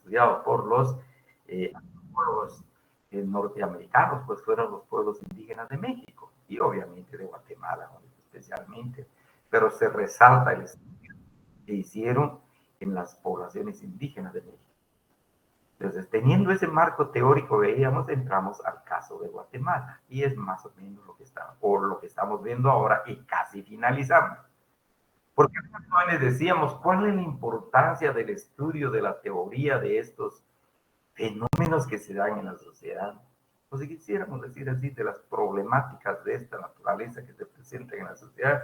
estudiado por los antropólogos norteamericanos, pues fueron los pueblos indígenas de México y obviamente de Guatemala, especialmente, pero se resalta el estudio que hicieron en las poblaciones indígenas de México. Entonces, teniendo ese marco teórico, veíamos, entramos al caso de Guatemala, y es más o menos lo que estamos viendo ahora y casi finalizamos. Porque los jóvenes decíamos, ¿cuál es la importancia del estudio de la teoría de estos fenómenos que se dan en la sociedad? O si quisiéramos decir así, de las problemáticas de esta naturaleza que se presentan en la sociedad.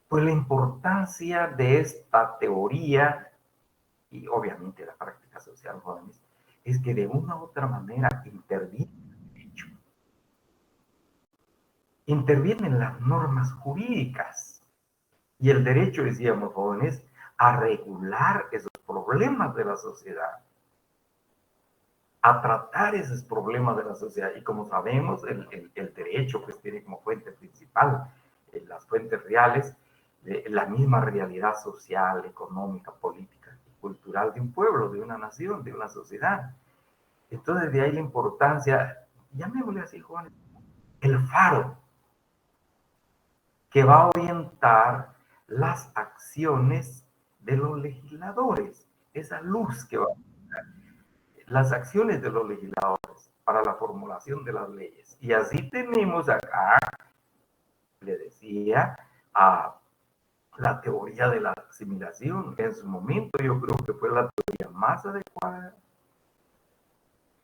Pues la importancia de esta teoría y obviamente la práctica social, jóvenes, es que de una u otra manera intervienen las normas jurídicas y el derecho, decíamos, jóvenes, a regular esos problemas de la sociedad, a tratar esos problemas de la sociedad. Y como sabemos, el derecho pues tiene como fuente principal las fuentes reales, la misma realidad social, económica, política y cultural de un pueblo, de una nación, de una sociedad. Entonces, de ahí la importancia, llamémosle así, jóvenes, el faro que va a orientar las acciones de los legisladores, esa luz que va a orientar las acciones de los legisladores para la formulación de las leyes. Y así tenemos acá, le decía, a la teoría de la asimilación. En su momento yo creo que fue la teoría más adecuada.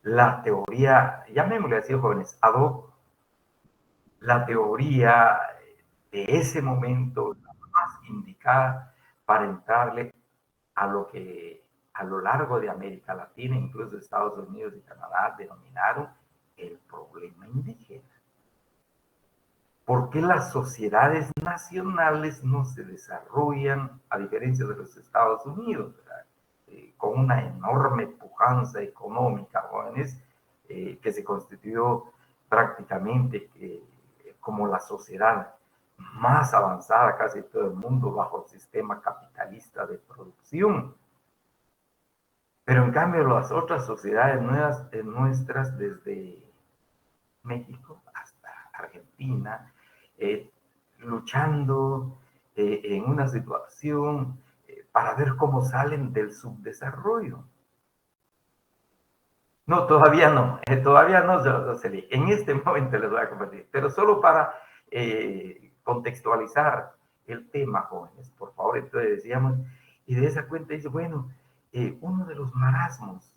La teoría, llamémosle así, jóvenes, ad hoc, la teoría de ese momento, la más indicada para entrarle a lo que a lo largo de América Latina, incluso Estados Unidos y Canadá, denominaron el problema indígena. ¿Por qué las sociedades nacionales no se desarrollan, a diferencia de los Estados Unidos, con una enorme pujanza económica, jóvenes, que se constituyó prácticamente como la sociedad más avanzada casi de todo el mundo bajo el sistema capitalista de producción? Pero en cambio las otras sociedades nuestras, desde México hasta Argentina, luchando en una situación para ver cómo salen del subdesarrollo. No, todavía no, Josely. En este momento les voy a compartir, pero solo para contextualizar el tema, jóvenes, por favor. Entonces decíamos, y de esa cuenta dice, bueno, uno de los marasmos,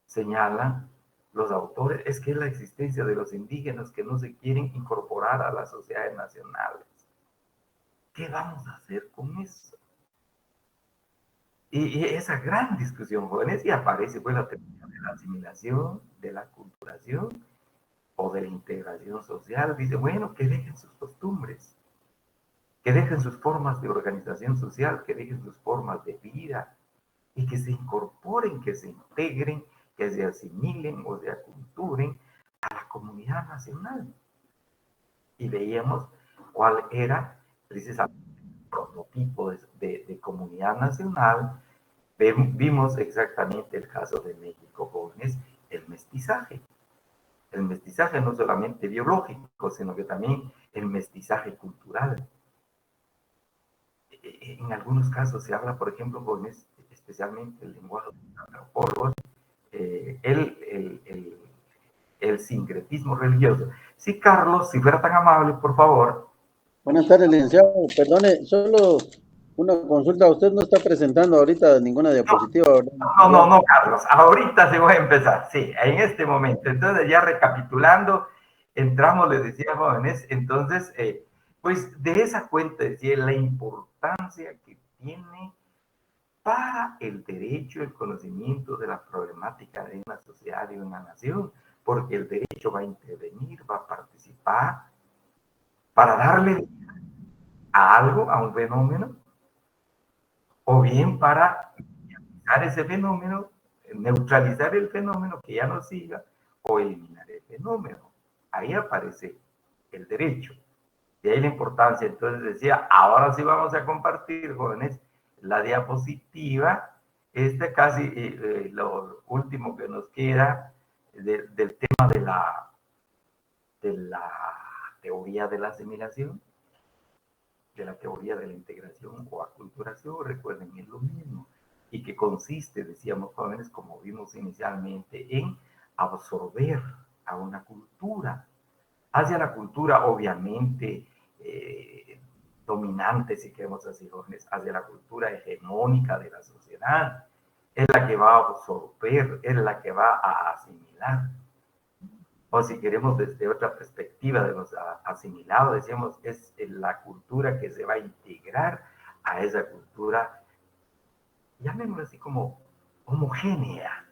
señalan los autores, es que es la existencia de los indígenas que no se quieren incorporar a las sociedades nacionales. ¿Qué vamos a hacer con eso? Y esa gran discusión, jóvenes, y aparece pues la teoría de la asimilación, de la culturación o de la integración social. Dice, bueno, que dejen sus costumbres, que dejen sus formas de organización social, que dejen sus formas de vida y que se incorporen, que se integren, que se asimilen o se aculturen a la comunidad nacional. Y veíamos cuál era precisamente el prototipo de comunidad nacional. Vimos exactamente el caso de México, jóvenes, el mestizaje. El mestizaje no solamente biológico, sino que también el mestizaje cultural. En algunos casos se habla, por ejemplo, jóvenes, especialmente el lenguaje de los antropólogos, el sincretismo religioso. Sí, Carlos, si fuera tan amable, por favor. Buenas tardes, licenciado. Perdone, solo una consulta. Usted no está presentando ahorita ninguna diapositiva, ¿verdad? No, Carlos. Ahorita se voy a empezar. Sí, en este momento. Entonces, ya recapitulando, entramos, les decía, jóvenes, entonces, pues de esa cuenta decía la importancia que tiene para el derecho, el conocimiento de la problemática de una sociedad y una nación, porque el derecho va a intervenir, va a participar para darle a algo, a un fenómeno, o bien para eliminar ese fenómeno, neutralizar el fenómeno que ya no siga, o eliminar el fenómeno. Ahí aparece el derecho. De ahí la importancia. Entonces decía, ahora sí vamos a compartir, jóvenes, la diapositiva Este casi lo último que nos queda del tema de la teoría de la asimilación, de la teoría de la integración o aculturación, recuerden, es lo mismo, y que consiste, decíamos jóvenes, como vimos inicialmente, en absorber a una cultura, hacia la cultura obviamente dominante, si queremos así, jóvenes, hacia la cultura hegemónica de la sociedad, es la que va a absorber, es la que va a asimilar. O si queremos desde otra perspectiva de los asimilados, decíamos, es la cultura que se va a integrar a esa cultura, llamémoslo así como homogénea,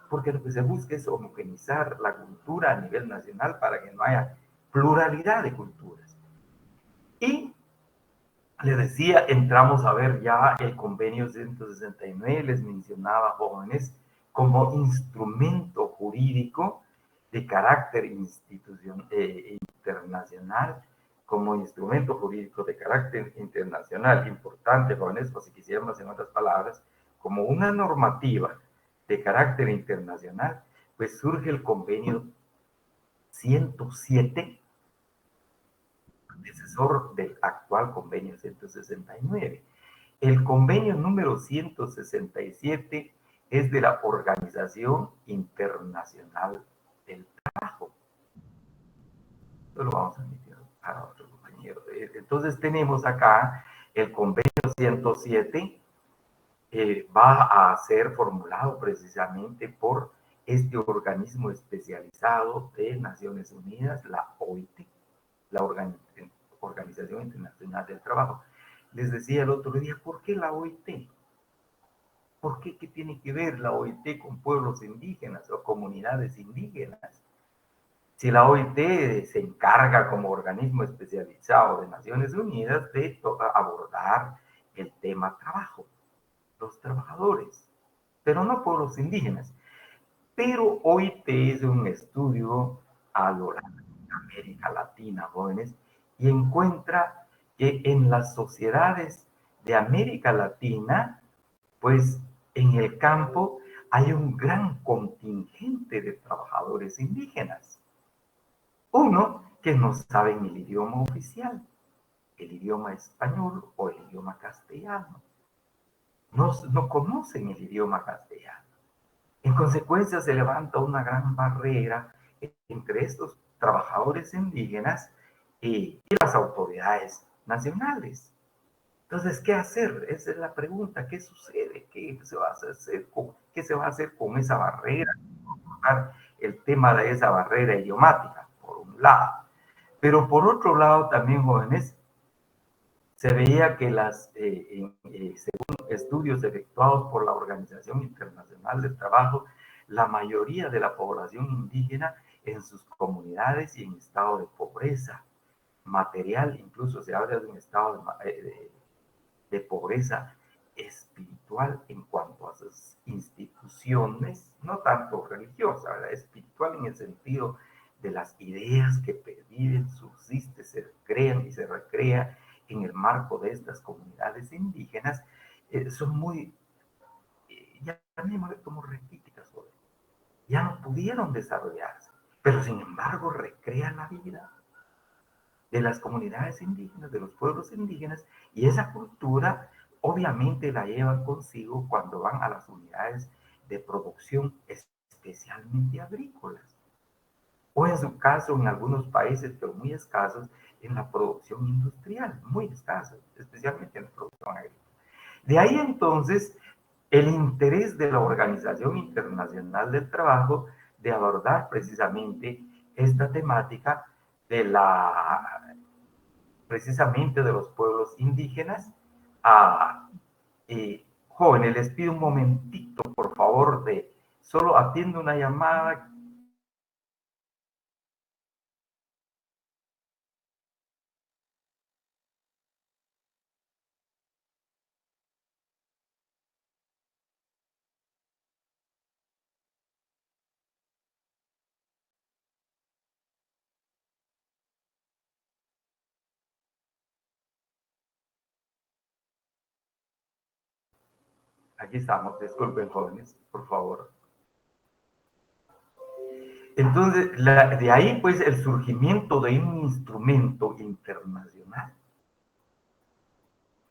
porque lo que se busca es homogenizar la cultura a nivel nacional para que no haya pluralidad de culturas. Y les decía, entramos a ver ya el convenio 169, les mencionaba, jóvenes, como instrumento jurídico de carácter internacional, como instrumento jurídico de carácter internacional, importante, jóvenes, o si quisiéramos en otras palabras, como una normativa de carácter internacional, pues surge el convenio 107, antecesor del actual convenio 169. El convenio número 167 es de la Organización Internacional del Trabajo. Esto lo vamos a emitir a otro compañero. Entonces tenemos acá el convenio 107, va a ser formulado precisamente por este organismo especializado de Naciones Unidas, la OIT, la Organización Internacional del Trabajo. Les decía el otro día, ¿por qué la OIT? ¿Por qué? ¿Qué tiene que ver la OIT con pueblos indígenas o comunidades indígenas? Si la OIT se encarga como organismo especializado de Naciones Unidas de abordar el tema trabajo, los trabajadores, pero no pueblos indígenas. Pero OIT es un estudio a lo largo de América Latina, jóvenes, y encuentra que en las sociedades de América Latina, pues en el campo hay un gran contingente de trabajadores indígenas. Uno, que no saben el idioma oficial, el idioma español o el idioma castellano. No conocen el idioma castellano. En consecuencia, se levanta una gran barrera entre estos trabajadores indígenas y las autoridades nacionales. Entonces, ¿qué hacer? Esa es la pregunta. ¿Qué sucede? ¿Qué se va a hacer con esa barrera? El tema de esa barrera idiomática, por un lado. Pero por otro lado, también, jóvenes, se veía que según estudios efectuados por la Organización Internacional del Trabajo, la mayoría de la población indígena en sus comunidades y en estado de pobreza material, incluso se habla de un estado de pobreza espiritual en cuanto a sus instituciones, no tanto religiosa, ¿verdad? Espiritual en el sentido de las ideas que perviven, subsisten, se crean y se recrean en el marco de estas comunidades indígenas, son muy, ya como raquíticas, ya no pudieron desarrollarse, pero sin embargo recrean la vida de las comunidades indígenas, de los pueblos indígenas, y esa cultura obviamente la llevan consigo cuando van a las unidades de producción, especialmente agrícolas, o en su caso, en algunos países, pero muy escasos, en la producción industrial, muy escasos, especialmente en la producción agrícola. De ahí entonces el interés de la Organización Internacional del Trabajo de abordar precisamente esta temática de precisamente de los pueblos indígenas. Jóvenes, les pido un momentito, por favor, de solo atiendo una llamada. Aquí estamos, disculpen jóvenes, por favor. Entonces, de ahí pues el surgimiento de un instrumento internacional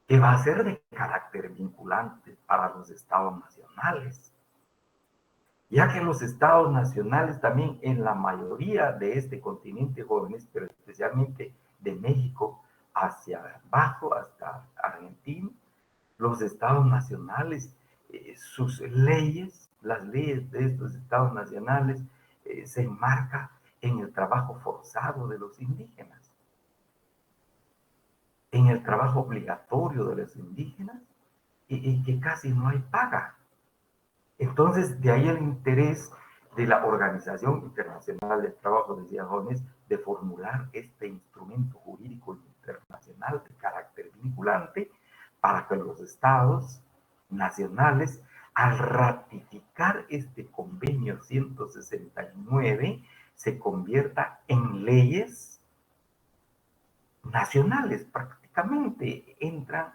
que va a ser de carácter vinculante para los estados nacionales, ya que los estados nacionales también en la mayoría de este continente jóvenes, pero especialmente de México hacia abajo hasta Argentina, los estados nacionales, sus leyes, las leyes de estos estados nacionales se enmarcan en el trabajo forzado de los indígenas, en el trabajo obligatorio de los indígenas y que casi no hay paga. Entonces, de ahí el interés de la Organización Internacional del Trabajo, decía Jones, de formular este instrumento jurídico internacional de carácter vinculante para que los estados nacionales, al ratificar este convenio 169, se convierta en leyes nacionales, prácticamente entran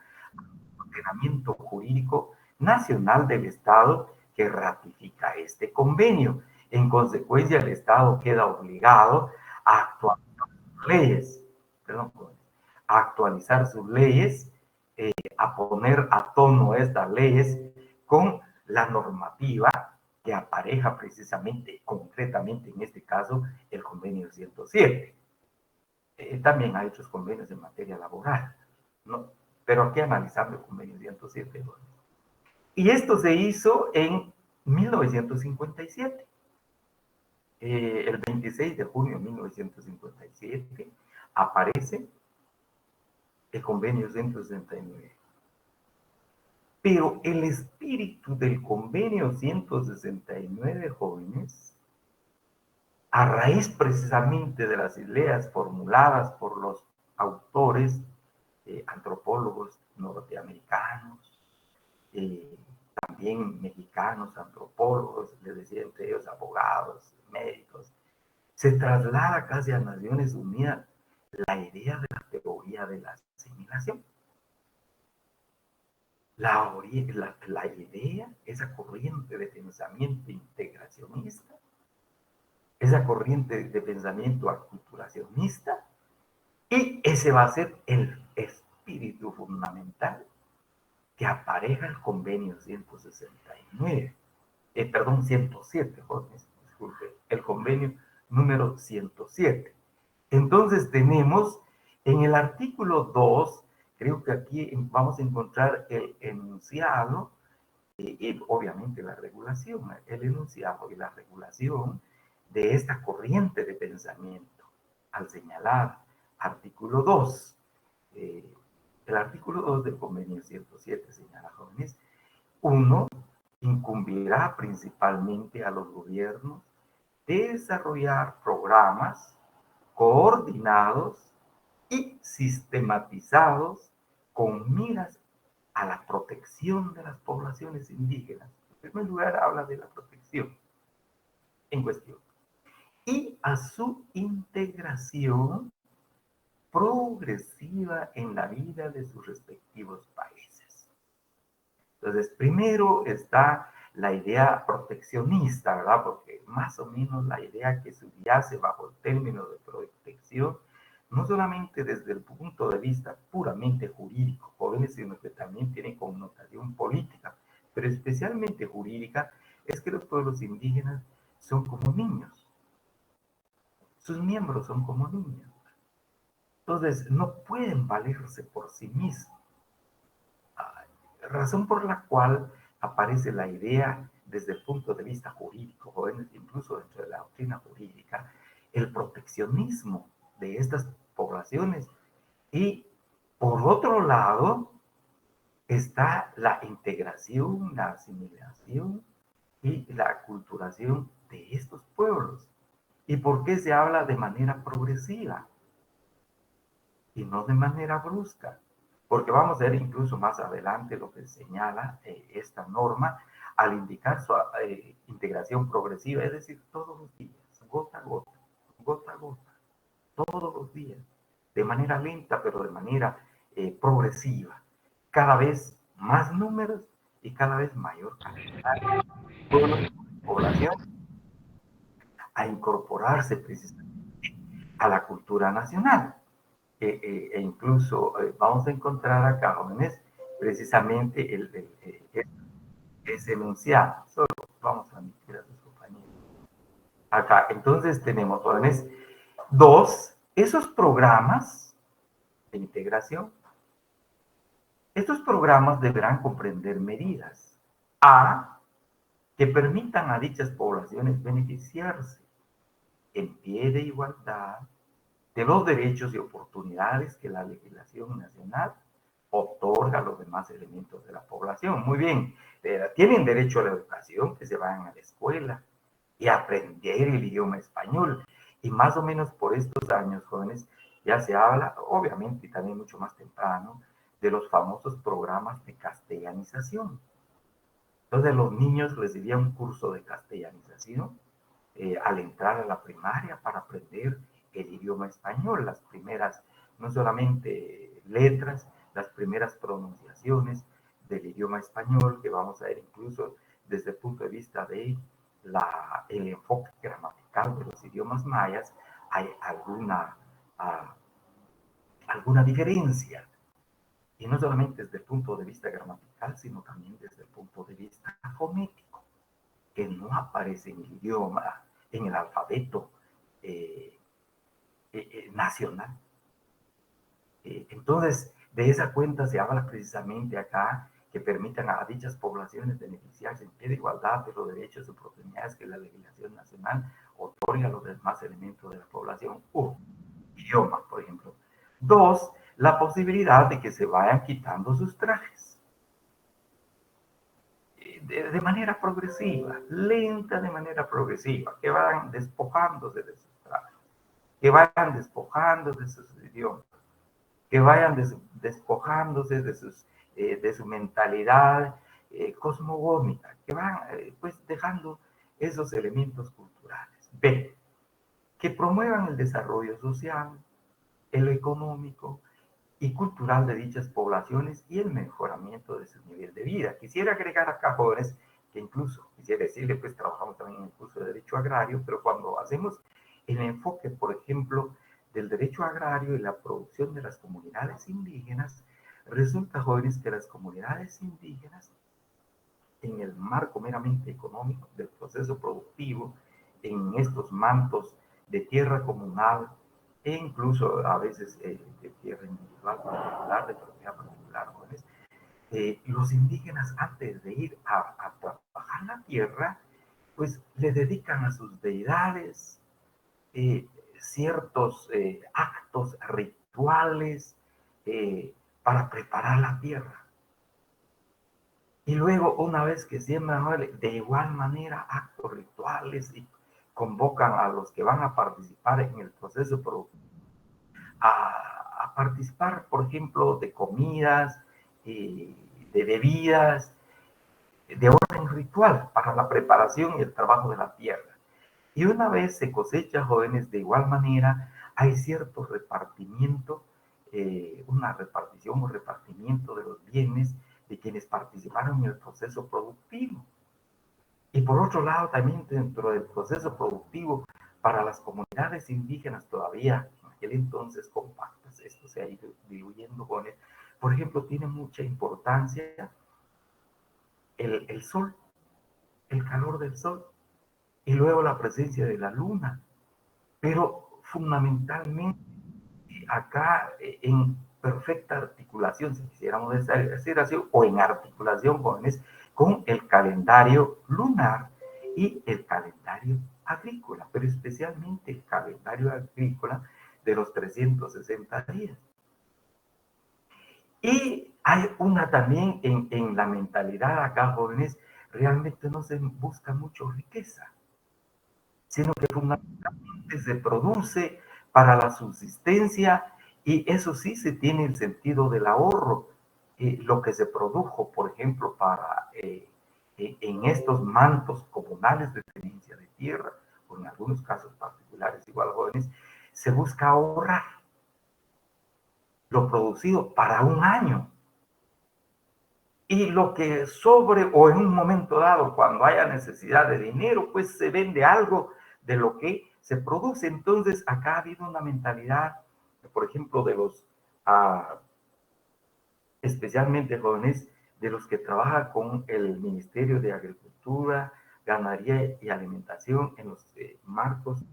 ordenamiento jurídico nacional del Estado que ratifica este convenio. En consecuencia, el Estado queda obligado a actualizar sus leyes, perdón, a actualizar sus leyes, a poner a tono estas leyes con la normativa que apareja precisamente, concretamente en este caso, el convenio 107. También hay otros convenios en materia laboral, ¿no? Pero aquí analizando el convenio 107. Y esto se hizo en 1957. El 26 de junio de 1957 aparece el convenio 169. Pero el espíritu del convenio 169, jóvenes, a raíz precisamente de las ideas formuladas por los autores, antropólogos norteamericanos, también mexicanos, antropólogos, les decía entre ellos abogados, médicos, se traslada casi a Naciones Unidas la idea de la teoría de la asimilación. La idea, esa corriente de pensamiento integracionista, esa corriente de pensamiento aculturacionista, y ese va a ser el espíritu fundamental que apareja el convenio 169, perdón, 107, jóvenes, disculpe, el convenio número 107. Entonces tenemos en el artículo 2, creo que aquí vamos a encontrar el enunciado y obviamente la regulación, el enunciado y la regulación de esta corriente de pensamiento. Al señalar artículo 2, el artículo 2 del convenio 107 señala, jóvenes, uno, incumbirá principalmente a los gobiernos desarrollar programas coordinados y sistematizados con miras a la protección de las poblaciones indígenas. En primer lugar, habla de la protección en cuestión y a su integración progresiva en la vida de sus respectivos países. Entonces, primero está la idea proteccionista, ¿verdad? Porque más o menos la idea que subyace bajo el término de protección, no solamente desde el punto de vista puramente jurídico, jóvenes, sino que también tiene connotación política, pero especialmente jurídica, es que los pueblos indígenas son como niños. Sus miembros son como niños. Entonces, no pueden valerse por sí mismos. Razón por la cual aparece la idea desde el punto de vista jurídico, jóvenes, incluso dentro de la doctrina jurídica, el proteccionismo de estas poblaciones. Y por otro lado, está la integración, la asimilación y la aculturación de estos pueblos. ¿Y por qué se habla de manera progresiva y no de manera brusca? Porque vamos a ver incluso más adelante lo que señala esta norma al indicar su integración progresiva, es decir, todos los días, gota a gota, gota a gota, todos los días, de manera lenta, pero de manera progresiva. Cada vez más números y cada vez mayor cantidad de población a incorporarse precisamente a la cultura nacional. E incluso vamos a encontrar acá, jóvenes, precisamente ese enunciado. Solo vamos a admitir a sus compañeros. Acá, entonces tenemos, jóvenes, dos, esos programas de integración. Estos programas deberán comprender medidas A, que permitan a dichas poblaciones beneficiarse en pie de igualdad de los derechos y oportunidades que la legislación nacional otorga a los demás elementos de la población. Muy bien, tienen derecho a la educación, que se vayan a la escuela y aprender el idioma español. Y más o menos por estos años, jóvenes, ya se habla, obviamente, y también mucho más temprano, de los famosos programas de castellanización. Entonces los niños recibían un curso de castellanización al entrar a la primaria para aprender el idioma español, las primeras, no solamente letras, las primeras pronunciaciones del idioma español, que vamos a ver incluso desde el punto de vista de el enfoque gramatical de los idiomas mayas, hay alguna diferencia. Y no solamente desde el punto de vista gramatical, sino también desde el punto de vista fonético, que no aparece en el idioma, en el alfabeto nacional. Entonces, de esa cuenta se habla precisamente acá que permitan a dichas poblaciones beneficiarse en pie de igualdad de los derechos y oportunidades que la legislación nacional otorga a los demás elementos de la población. Idioma, por ejemplo. Dos, la posibilidad de que se vayan quitando sus trajes. De manera progresiva, lenta de manera progresiva, que vayan despojándose de sus trajes, que vayan despojándose de sus idiomas, que vayan despojándose de su mentalidad cosmogónica, que van pues dejando esos elementos culturales. B, que promuevan el desarrollo social, el económico y cultural de dichas poblaciones y el mejoramiento de su nivel de vida. Quisiera agregar acá, jóvenes, que incluso, quisiera decirle, pues trabajamos también en el curso de Derecho Agrario, pero cuando hacemos el enfoque, por ejemplo, del derecho agrario y la producción de las comunidades indígenas, resulta, jóvenes, que las comunidades indígenas, en el marco meramente económico del proceso productivo, en estos mantos de tierra comunal e incluso a veces de tierra individual particular, de propiedad particular, jóvenes, los indígenas antes de ir a trabajar la tierra, pues le dedican a sus deidades ciertos actos rituales para preparar la tierra. Y luego, una vez que siembran, de igual manera, actos rituales y convocan a los que van a participar en el proceso productivo a participar, por ejemplo, de comidas, de bebidas, de orden ritual para la preparación y el trabajo de la tierra. Y una vez se cosecha, jóvenes, de igual manera, hay cierto repartimiento, una repartición o repartimiento de los bienes de quienes participaron en el proceso productivo. Y por otro lado, también dentro del proceso productivo, para las comunidades indígenas todavía, en aquel entonces compactas, esto se ha ido diluyendo con él. Por ejemplo, tiene mucha importancia el sol, el calor del sol, y luego la presencia de la luna. Pero fundamentalmente acá en perfecta articulación, si quisiéramos decir así, o en articulación, jóvenes, con el calendario lunar y el calendario agrícola, pero especialmente el calendario agrícola de los 360 días. Y hay una también en la mentalidad acá, jóvenes, realmente no se busca mucho riqueza, sino que fundamentalmente se produce para la subsistencia y eso sí se tiene el sentido del ahorro. Lo que se produjo, por ejemplo, en estos mantos comunales de tenencia de tierra, o en algunos casos particulares igual jóvenes, se busca ahorrar lo producido para un año. y lo que sobre o en un momento dado, cuando haya necesidad de dinero, pues se vende algo de lo que se produce. Entonces, acá ha habido una mentalidad, por ejemplo, de los, especialmente jóvenes, de los que trabajan con el Ministerio de Agricultura, Ganadería y Alimentación en los marcos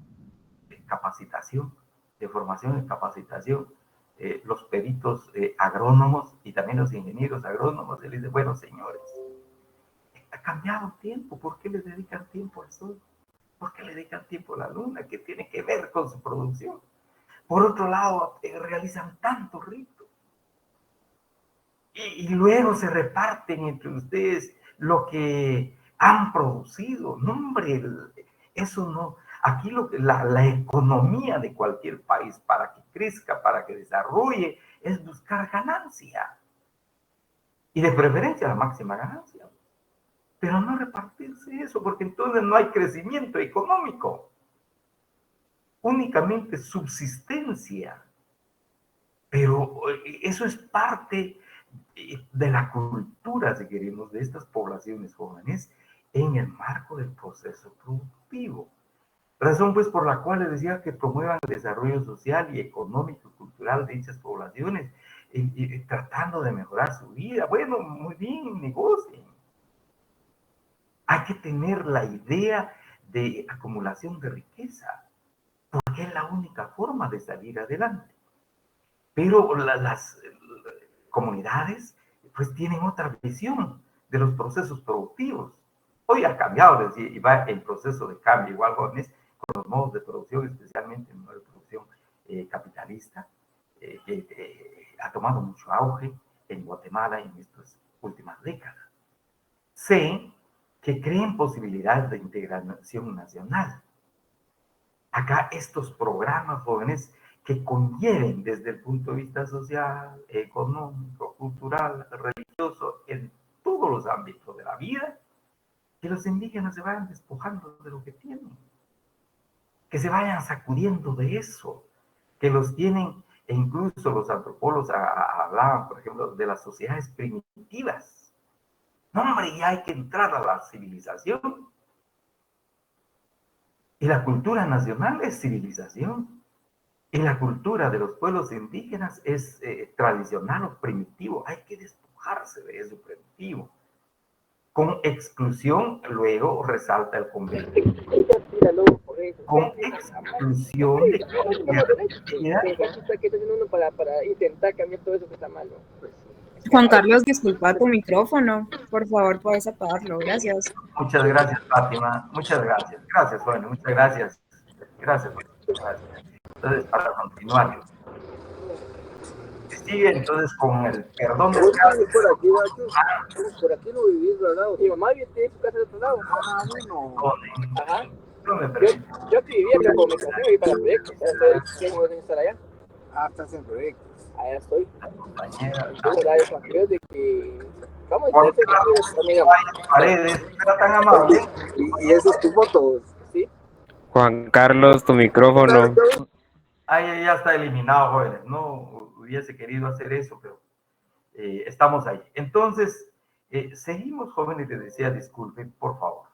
de capacitación, de formación y capacitación, los peritos agrónomos y también los ingenieros agrónomos. Y les dice, bueno, señores, ha cambiado el tiempo, ¿por qué le dedican tiempo al sol? ¿Por qué le dedican tiempo a la luna? ¿Qué tiene que ver con su producción? Por otro lado, realizan tantos ritos y luego se reparten entre ustedes lo que han producido. No, hombre, eso no. Aquí la economía de cualquier país para que crezca, para que desarrolle, es buscar ganancia. Y de preferencia la máxima ganancia. Pero no repartirse eso, porque entonces no hay crecimiento económico. Únicamente subsistencia. Pero eso es parte de la cultura, si queremos, de estas poblaciones jóvenes en el marco del proceso productivo. Razón pues por la cual les decía que promuevan el desarrollo social y económico y cultural de dichas poblaciones, tratando de mejorar su vida. Bueno, muy bien, negocien. Hay que tener la idea de acumulación de riqueza, porque es la única forma de salir adelante. Pero las comunidades pues tienen otra visión de los procesos productivos. Hoy ha cambiado, y va en proceso de cambio, igual jóvenes, con los modos de producción, especialmente en de producción capitalista, que ha tomado mucho auge en Guatemala en estas últimas décadas. Sé que creen posibilidades de integración nacional. Acá estos programas jóvenes que conlleven desde el punto de vista social, económico, cultural, religioso, en todos los ámbitos de la vida, que los indígenas se vayan despojando de lo que tienen, que se vayan sacudiendo de eso, que los tienen, e incluso los antropólogos hablaban, por ejemplo, de las sociedades primitivas. No, hombre, ya hay que entrar a la civilización. Y la cultura nacional es civilización. Y la cultura de los pueblos indígenas es tradicional o primitivo. Hay que despojarse de eso primitivo. Con exclusión, luego resalta el convenio. Con exclusión de cualquier actividad. Para intentar cambiar todo eso que está mal, ¿no? Pues, Juan Carlos, disculpa tu micrófono. Por favor, puedes apagarlo. Gracias. Muchas gracias, Fátima. Muchas gracias. Gracias, bueno, muchas gracias. Gracias, gracias. Entonces, para continuar, sigue entonces con el perdón de por aquí no vivís, ¿verdad? Mi mamá tiene su casa de otro lado. Ah, bueno. Ajá. Yo aquí vivía con mi familia y para proyectos. Tengo que estar allá. Ah, estás en proyectos. Allá estoy. compañera. Yo de que vamos a hacer Paredes, era tan amable. y eso es tu foto. Sí. Juan Carlos, tu micrófono. Ahí ya está eliminado, jóvenes. No hubiese querido hacer eso, pero estamos ahí. Entonces, seguimos, jóvenes, les decía, disculpen, por favor,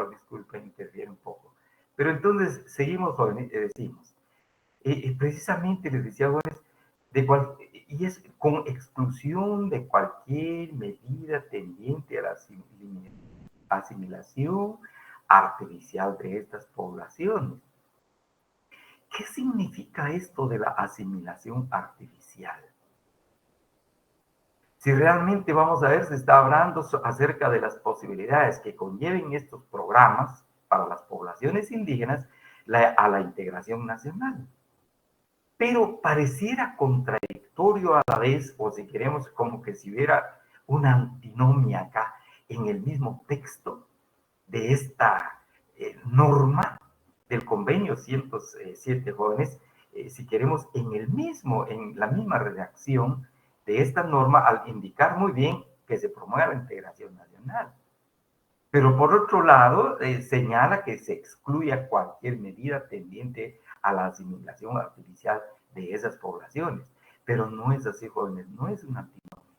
disculpen, interfiere un poco. Pero entonces, seguimos, jóvenes, decimos, precisamente les decía, jóvenes, y es con exclusión de cualquier medida tendiente a la asimilación artificial de estas poblaciones. ¿Qué significa esto de la asimilación artificial? Si realmente vamos a ver, se está hablando acerca de las posibilidades que conlleven estos programas para las poblaciones indígenas a la integración nacional. Pero pareciera contradictorio a la vez, o si queremos, como que si hubiera una antinomia acá en el mismo texto de esta norma del convenio 107 jóvenes, si queremos, en la misma redacción de esta norma, al indicar muy bien que se promueva la integración nacional. Pero por otro lado, señala que se excluya cualquier medida tendiente a la asimilación artificial de esas poblaciones. Pero no es así, jóvenes, no es una antinomia.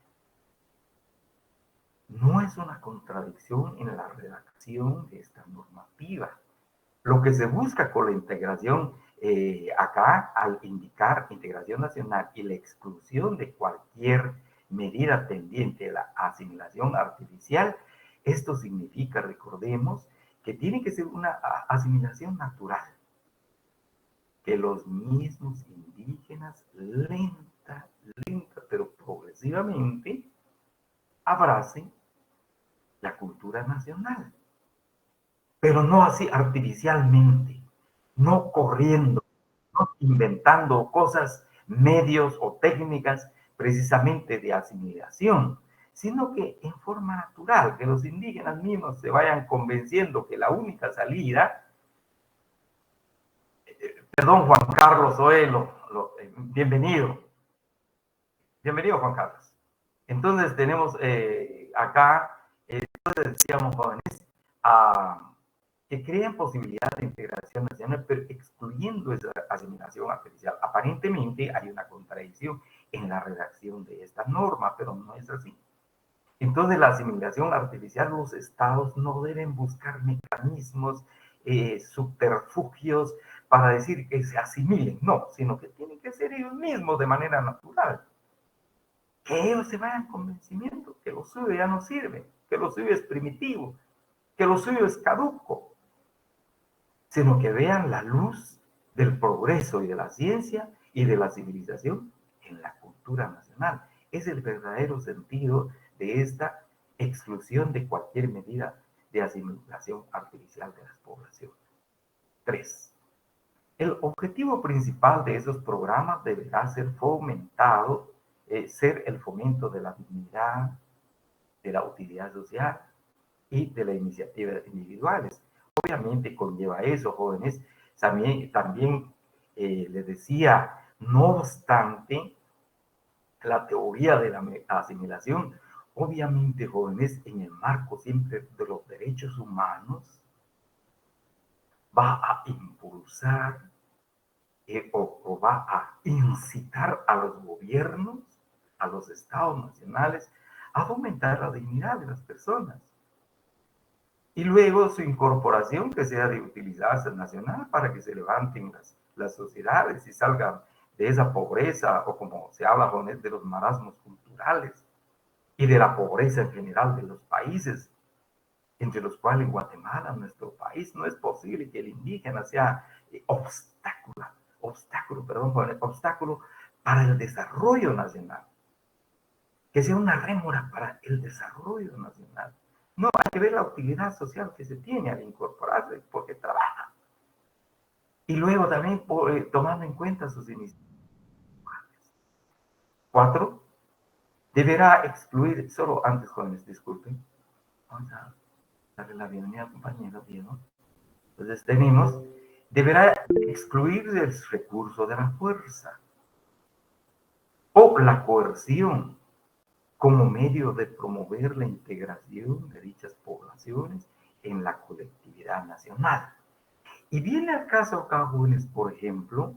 no es una contradicción en la redacción de esta normativa. Lo que se busca con la integración acá, al indicar integración nacional y la exclusión de cualquier medida tendiente a la asimilación artificial, esto significa, recordemos, que tiene que ser una asimilación natural, que los mismos indígenas lenta, pero progresivamente abracen la cultura nacional, pero no así artificialmente, no corriendo, no inventando cosas, medios o técnicas precisamente de asimilación, sino que en forma natural, que los indígenas mismos se vayan convenciendo que la única salida, perdón Juan Carlos Oelo, bienvenido, bienvenido Juan Carlos. Entonces tenemos acá, entonces decíamos jóvenes, que crean posibilidad de integración nacional, pero excluyendo esa asimilación artificial. Aparentemente hay una contradicción en la redacción de esta norma, pero no es así. Entonces, la asimilación artificial, los estados no deben buscar mecanismos, subterfugios para decir que se asimilen, no, sino que tienen que ser ellos mismos de manera natural. Que ellos se vayan convencimiento que lo suyo ya no sirve, que lo suyo es primitivo, que lo suyo es caduco, sino que vean la luz del progreso y de la ciencia y de la civilización en la cultura nacional. Es el verdadero sentido de esta exclusión de cualquier medida de asimilación artificial de las poblaciones. 3. El objetivo principal de esos programas deberá ser fomentado, ser el fomento de la dignidad, de la utilidad social y de la iniciativa individuales. Obviamente conlleva eso, jóvenes. También les decía, no obstante, la teoría de la asimilación, obviamente, jóvenes, en el marco siempre de los derechos humanos, va a impulsar o va a incitar a los gobiernos, a los estados nacionales, a fomentar la dignidad de las personas. Y luego su incorporación que sea de utilidad nacional para que se levanten las sociedades y salgan de esa pobreza, o como se habla de los marasmos culturales y de la pobreza en general de los países, entre los cuales Guatemala, nuestro país, no es posible que el indígena sea obstáculo para el desarrollo nacional, que sea una rémora para el desarrollo nacional. No, hay que ver la utilidad social que se tiene al incorporarse, porque trabaja. Y luego también tomando en cuenta sus iniciativas. 4. Deberá excluir, solo antes, jóvenes, disculpen. Vamos a darle la bienvenida al compañero Diego. Entonces tenemos, deberá excluir el recurso de la fuerza o la coerción como medio de promover la integración de dichas poblaciones en la colectividad nacional. Y viene al caso acá, jóvenes, por ejemplo,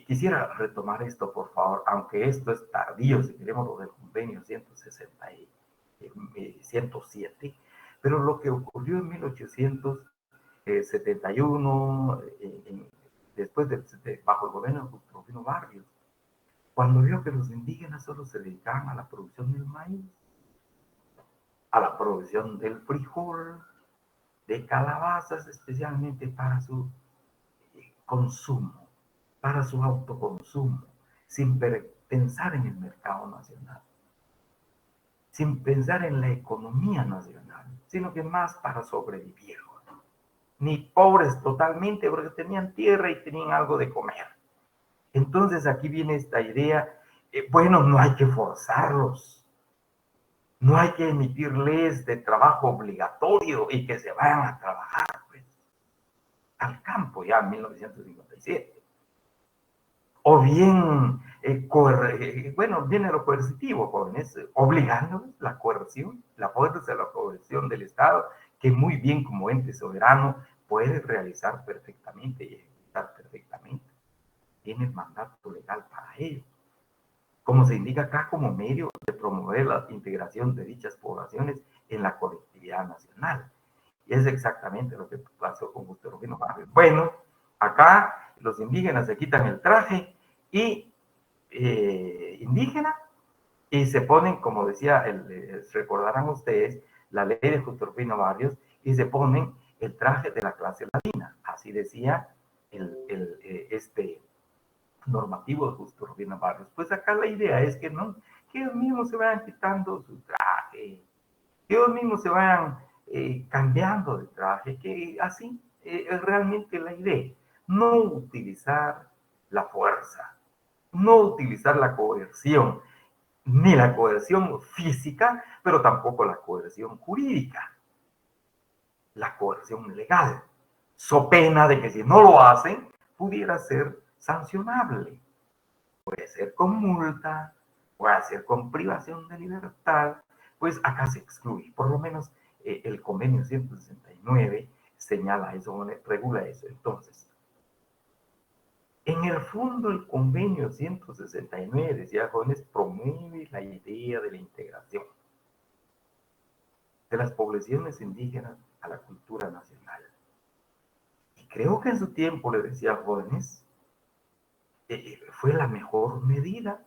quisiera retomar esto, por favor, aunque esto es tardío, si queremos lo del convenio 107, pero lo que ocurrió en 1871, después bajo el gobierno de Rufino Barrios, cuando vio que los indígenas solo se dedicaban a la producción del maíz, a la producción del frijol, de calabazas, especialmente para su consumo, para su autoconsumo, sin pensar en el mercado nacional, sin pensar en la economía nacional, sino que más para sobrevivir. Ni pobres totalmente, porque tenían tierra y tenían algo de comer. Entonces aquí viene esta idea, bueno, no hay que forzarlos, no hay que emitir leyes de trabajo obligatorio y que se vayan a trabajar pues, al campo ya en 1957. O bien, bueno, viene lo coercitivo, jóvenes, obligándoles la coerción, la fuerza de la coerción del Estado, que muy bien como ente soberano puede realizar perfectamente y ejecutar perfectamente. Tiene el mandato legal para ello. como se indica acá, como medio de promover la integración de dichas poblaciones en la colectividad nacional. Y es exactamente lo que pasó con Justo Rufino Barrios. Bueno, acá los indígenas se quitan el traje y indígena y se ponen, como decía, recordarán ustedes, la ley de Justo Rufino Barrios, y se ponen el traje de la clase latina. Así decía este normativo de Justo Rufino Barrios. Pues acá la idea es que no, que ellos mismos se vayan quitando su traje, que ellos mismos se vayan cambiando de traje, que así es realmente la idea. No utilizar la fuerza, no utilizar la coerción, ni la coerción física, pero tampoco la coerción jurídica, la coerción legal, so pena de que si no lo hacen, pudiera ser sancionable. Puede ser con multa, puede ser con privación de libertad, pues acá se excluye. Por lo menos el convenio 169 señala eso, regula eso. Entonces, en el fondo el convenio 169, decía Jóvenes, promueve la idea de la integración de las poblaciones indígenas a la cultura nacional. Y creo que en su tiempo, le decía Jóvenes, fue la mejor medida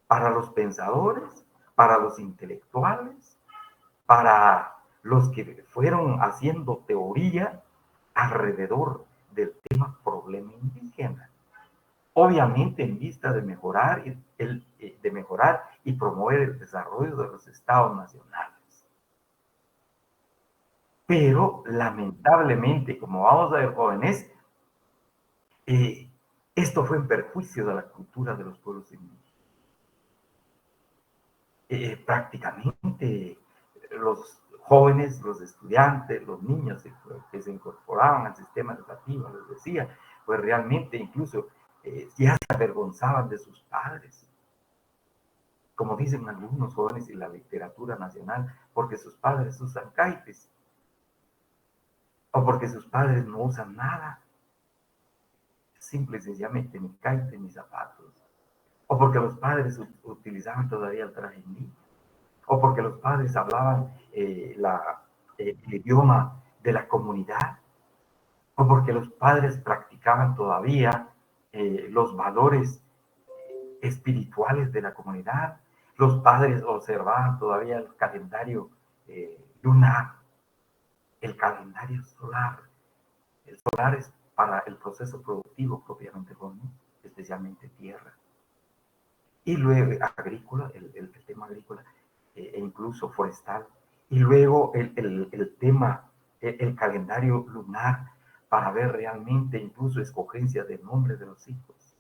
para los pensadores, para los intelectuales, para los que fueron haciendo teoría alrededor del tema problema indígena. Obviamente en vista de mejorar y promover el desarrollo de los estados nacionales. Pero lamentablemente, como vamos a ver, jóvenes, esto fue en perjuicio de la cultura de los pueblos indígenas. Prácticamente los jóvenes, los estudiantes, los niños que se incorporaban al sistema educativo, les decía, pues realmente incluso ya se avergonzaban de sus padres, como dicen algunos jóvenes en la literatura nacional, porque sus padres usan caites, o porque sus padres no usan nada, simple y sencillamente ni caite ni zapatos, o porque los padres utilizaban todavía el traje indígena, o porque los padres hablaban el idioma de la comunidad, o porque los padres practicaban todavía los valores espirituales de la comunidad, los padres observaban todavía el calendario lunar, el calendario solar. El solar es para el proceso productivo propiamente, especialmente tierra. Y luego agrícola, el tema agrícola, e incluso forestal. Y luego el tema, el calendario lunar, para ver realmente incluso escogencia de nombre de los hijos,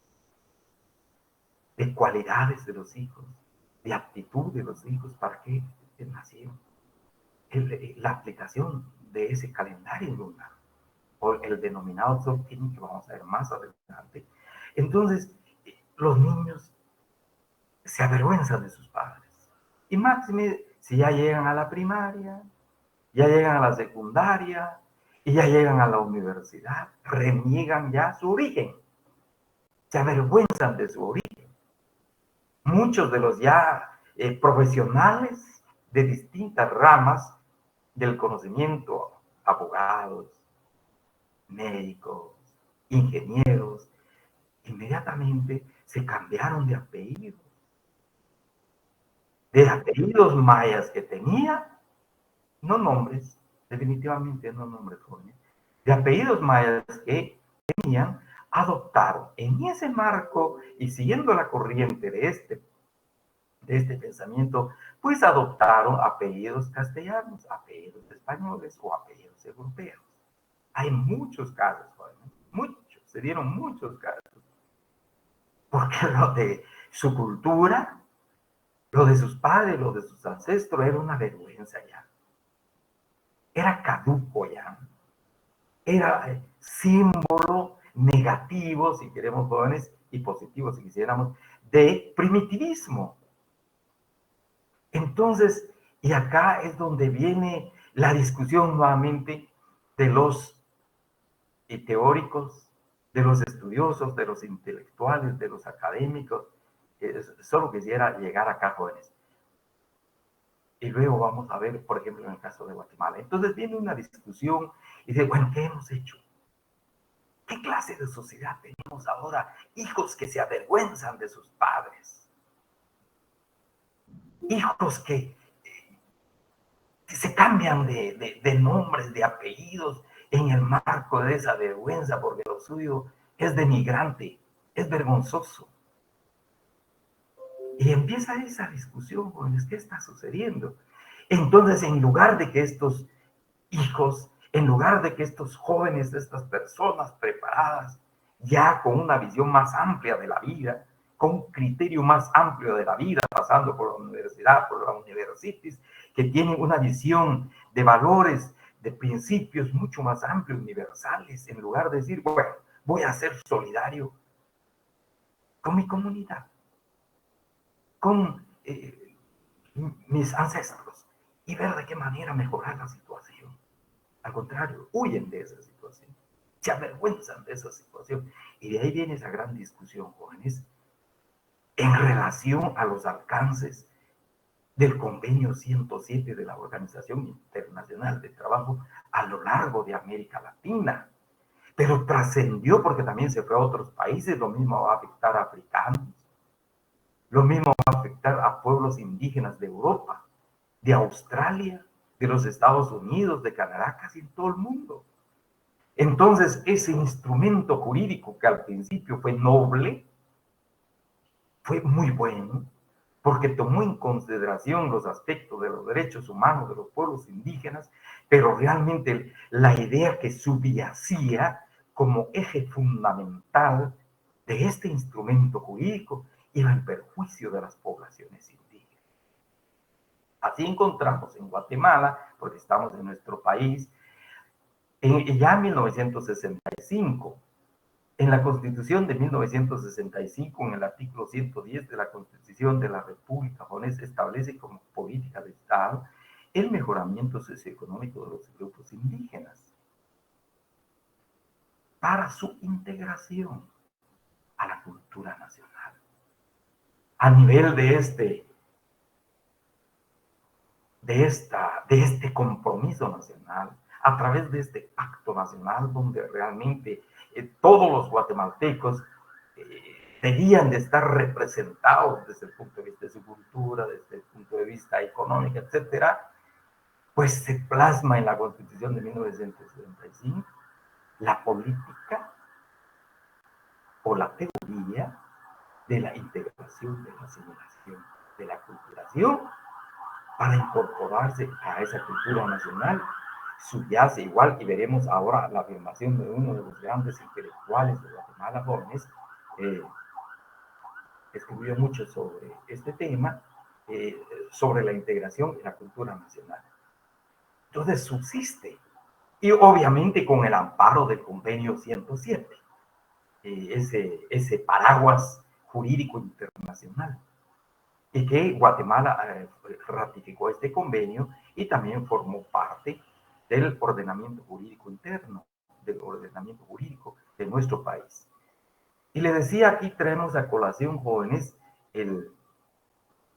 de cualidades de los hijos, de aptitud de los hijos, para qué nacieron. La aplicación de ese calendario lunar, o el denominado Tzolk'in, que vamos a ver más adelante. Entonces, los niños se avergüenzan de sus padres. Y máxime, si ya llegan a la primaria, ya llegan a la secundaria, y ya llegan a la universidad, reniegan ya su origen. Se avergüenzan de su origen. Muchos de los ya profesionales de distintas ramas del conocimiento, abogados, médicos, ingenieros, inmediatamente se cambiaron de apellido. De apellidos mayas que tenía, no nombres, definitivamente no nombres jóvenes, de apellidos mayas que tenían, adoptaron en ese marco y siguiendo la corriente de este pensamiento, pues adoptaron apellidos castellanos, apellidos españoles o apellidos europeos. Hay muchos casos, jóvenes, muchos, se dieron muchos casos, porque lo de su cultura, lo de sus padres, lo de sus ancestros, era una vergüenza ya. Era caduco ya. Era símbolo negativo, si queremos, jóvenes, y positivo, si quisiéramos, de primitivismo. Entonces, y acá es donde viene la discusión nuevamente de los teóricos, de los estudiosos, de los intelectuales, de los académicos, solo quisiera llegar acá, jóvenes. Y luego vamos a ver, por ejemplo, en el caso de Guatemala. Entonces viene una discusión y dice, bueno, ¿qué hemos hecho? ¿Qué clase de sociedad tenemos ahora? Hijos que se avergüenzan de sus padres. Hijos que se cambian de nombres, de apellidos, en el marco de esa vergüenza, porque lo suyo es denigrante, es vergonzoso. Y empieza esa discusión, jóvenes, ¿qué está sucediendo? Entonces, en lugar de que estos hijos, en lugar de que estos jóvenes, estas personas preparadas, ya con una visión más amplia de la vida, con un criterio más amplio de la vida, pasando por la universidad, por la universidad, que tienen una visión de valores, de principios mucho más amplios, universales, en lugar de decir, bueno, voy a ser solidario con mi comunidad, con mis ancestros, y ver de qué manera mejorar la situación. Al contrario, huyen de esa situación, se avergüenzan de esa situación. Y de ahí viene esa gran discusión, jóvenes, en relación a los alcances del convenio 107 de la Organización Internacional del Trabajo a lo largo de América Latina. Pero trascendió porque también se fue a otros países, lo mismo va a afectar a africanos, lo mismo va a afectar a pueblos indígenas de Europa, de Australia, de los Estados Unidos, de Canadá, casi en todo el mundo. Entonces, ese instrumento jurídico que al principio fue noble, fue muy bueno, porque tomó en consideración los aspectos de los derechos humanos de los pueblos indígenas, pero realmente la idea que subyacía como eje fundamental de este instrumento jurídico iba en perjuicio de las poblaciones indígenas. Así encontramos en Guatemala, porque estamos en nuestro país, ya en 1965, en la Constitución de 1965, en el artículo 110 de la Constitución de la República Japonesa, establece como política de Estado el mejoramiento socioeconómico de los grupos indígenas para su integración a la cultura nacional. A nivel de este compromiso nacional, a través de este pacto nacional donde realmente todos los guatemaltecos debían de estar representados desde el punto de vista de su cultura, desde el punto de vista económico, etcétera, pues se plasma en la Constitución de 1975 la política o la teoría de la integración, de la asimilación, de la culturación, para incorporarse a esa cultura nacional. Subyace igual, y veremos ahora la afirmación de uno de los grandes intelectuales de Guatemala, Borges, escribió mucho sobre este tema, sobre la integración y la cultura nacional. Entonces subsiste, y obviamente con el amparo del convenio 107, ese paraguas jurídico internacional, y que Guatemala ratificó este convenio y también formó parte del ordenamiento jurídico interno, del ordenamiento jurídico de nuestro país. Y le decía, aquí traemos a colación, jóvenes,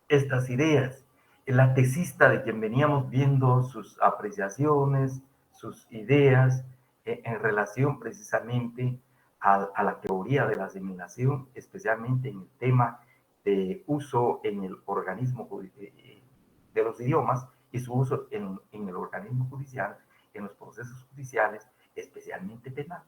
estas ideas. La tesista de quien veníamos viendo sus apreciaciones, sus ideas en relación precisamente a la teoría de la asimilación, especialmente en el tema de uso en el organismo de los idiomas y su uso en el organismo judicial, en los procesos judiciales, especialmente penal.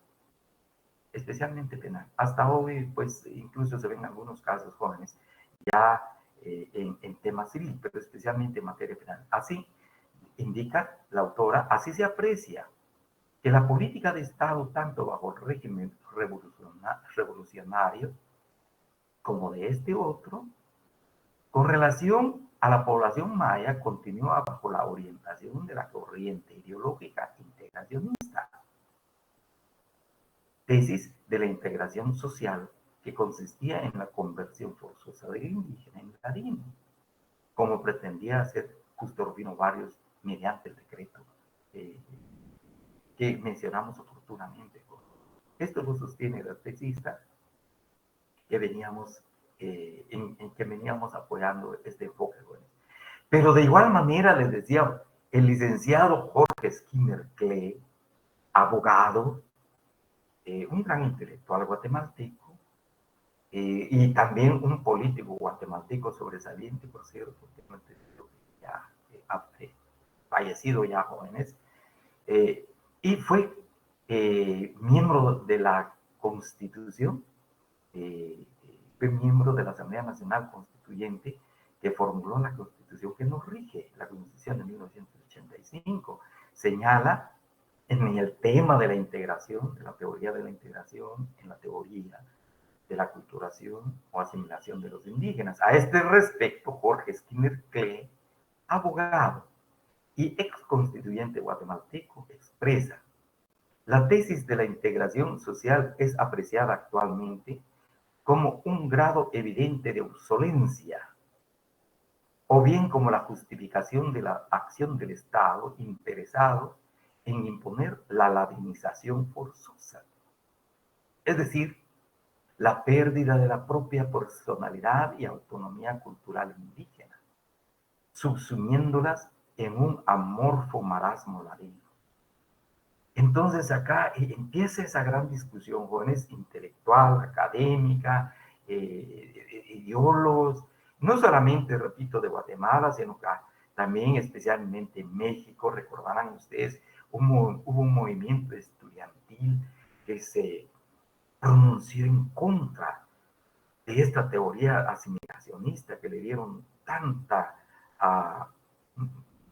Especialmente penal. Hasta hoy, pues, incluso se ven algunos casos, jóvenes, ya en tema civil, pero especialmente en materia penal. Así indica la autora, así se aprecia que la política de Estado, tanto bajo el régimen revolucionario como de este otro, con relación a la población maya, continúa bajo la orientación de la corriente ideológica integracionista. Tesis de la integración social que consistía en la conversión forzosa del indígena en ladino, como pretendía hacer Justo Rufino Barrios mediante el decreto que mencionamos oportunamente. Esto lo sostiene la tesista que veníamos en que veníamos apoyando este enfoque. Pero de igual manera, les decía, el licenciado Jorge Skinner Klee, abogado, un gran intelectual guatemalteco, y también un político guatemalteco sobresaliente, por cierto, que no entendido, ya fallecido ya jóvenes, y fue miembro de la Constitución, fue miembro de la Asamblea Nacional Constituyente que formuló la Constitución que nos rige, la Constitución de 1985. Señala en el tema de la integración, de la teoría de la integración, en la teoría de la aculturación o asimilación de los indígenas. A este respecto, Jorge Skinner Klee, abogado y ex constituyente guatemalteco, expresa: la tesis de la integración social es apreciada actualmente como un grado evidente de obsolencia, o bien como la justificación de la acción del Estado interesado en imponer la ladinización forzosa, es decir, la pérdida de la propia personalidad y autonomía cultural indígena, subsumiéndolas en un amorfo marasmo ladino. Entonces acá empieza esa gran discusión, jóvenes, intelectual, académica, ideólogos, no solamente, repito, de Guatemala, sino que también especialmente en México. Recordarán ustedes, hubo un movimiento estudiantil que se pronunció en contra de esta teoría asimilacionista que le dieron tanta,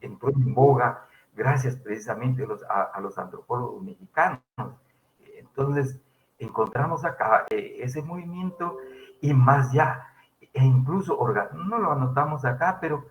entró en boga gracias precisamente a los antropólogos mexicanos. Entonces, encontramos acá ese movimiento y más ya, e incluso, no lo anotamos acá, pero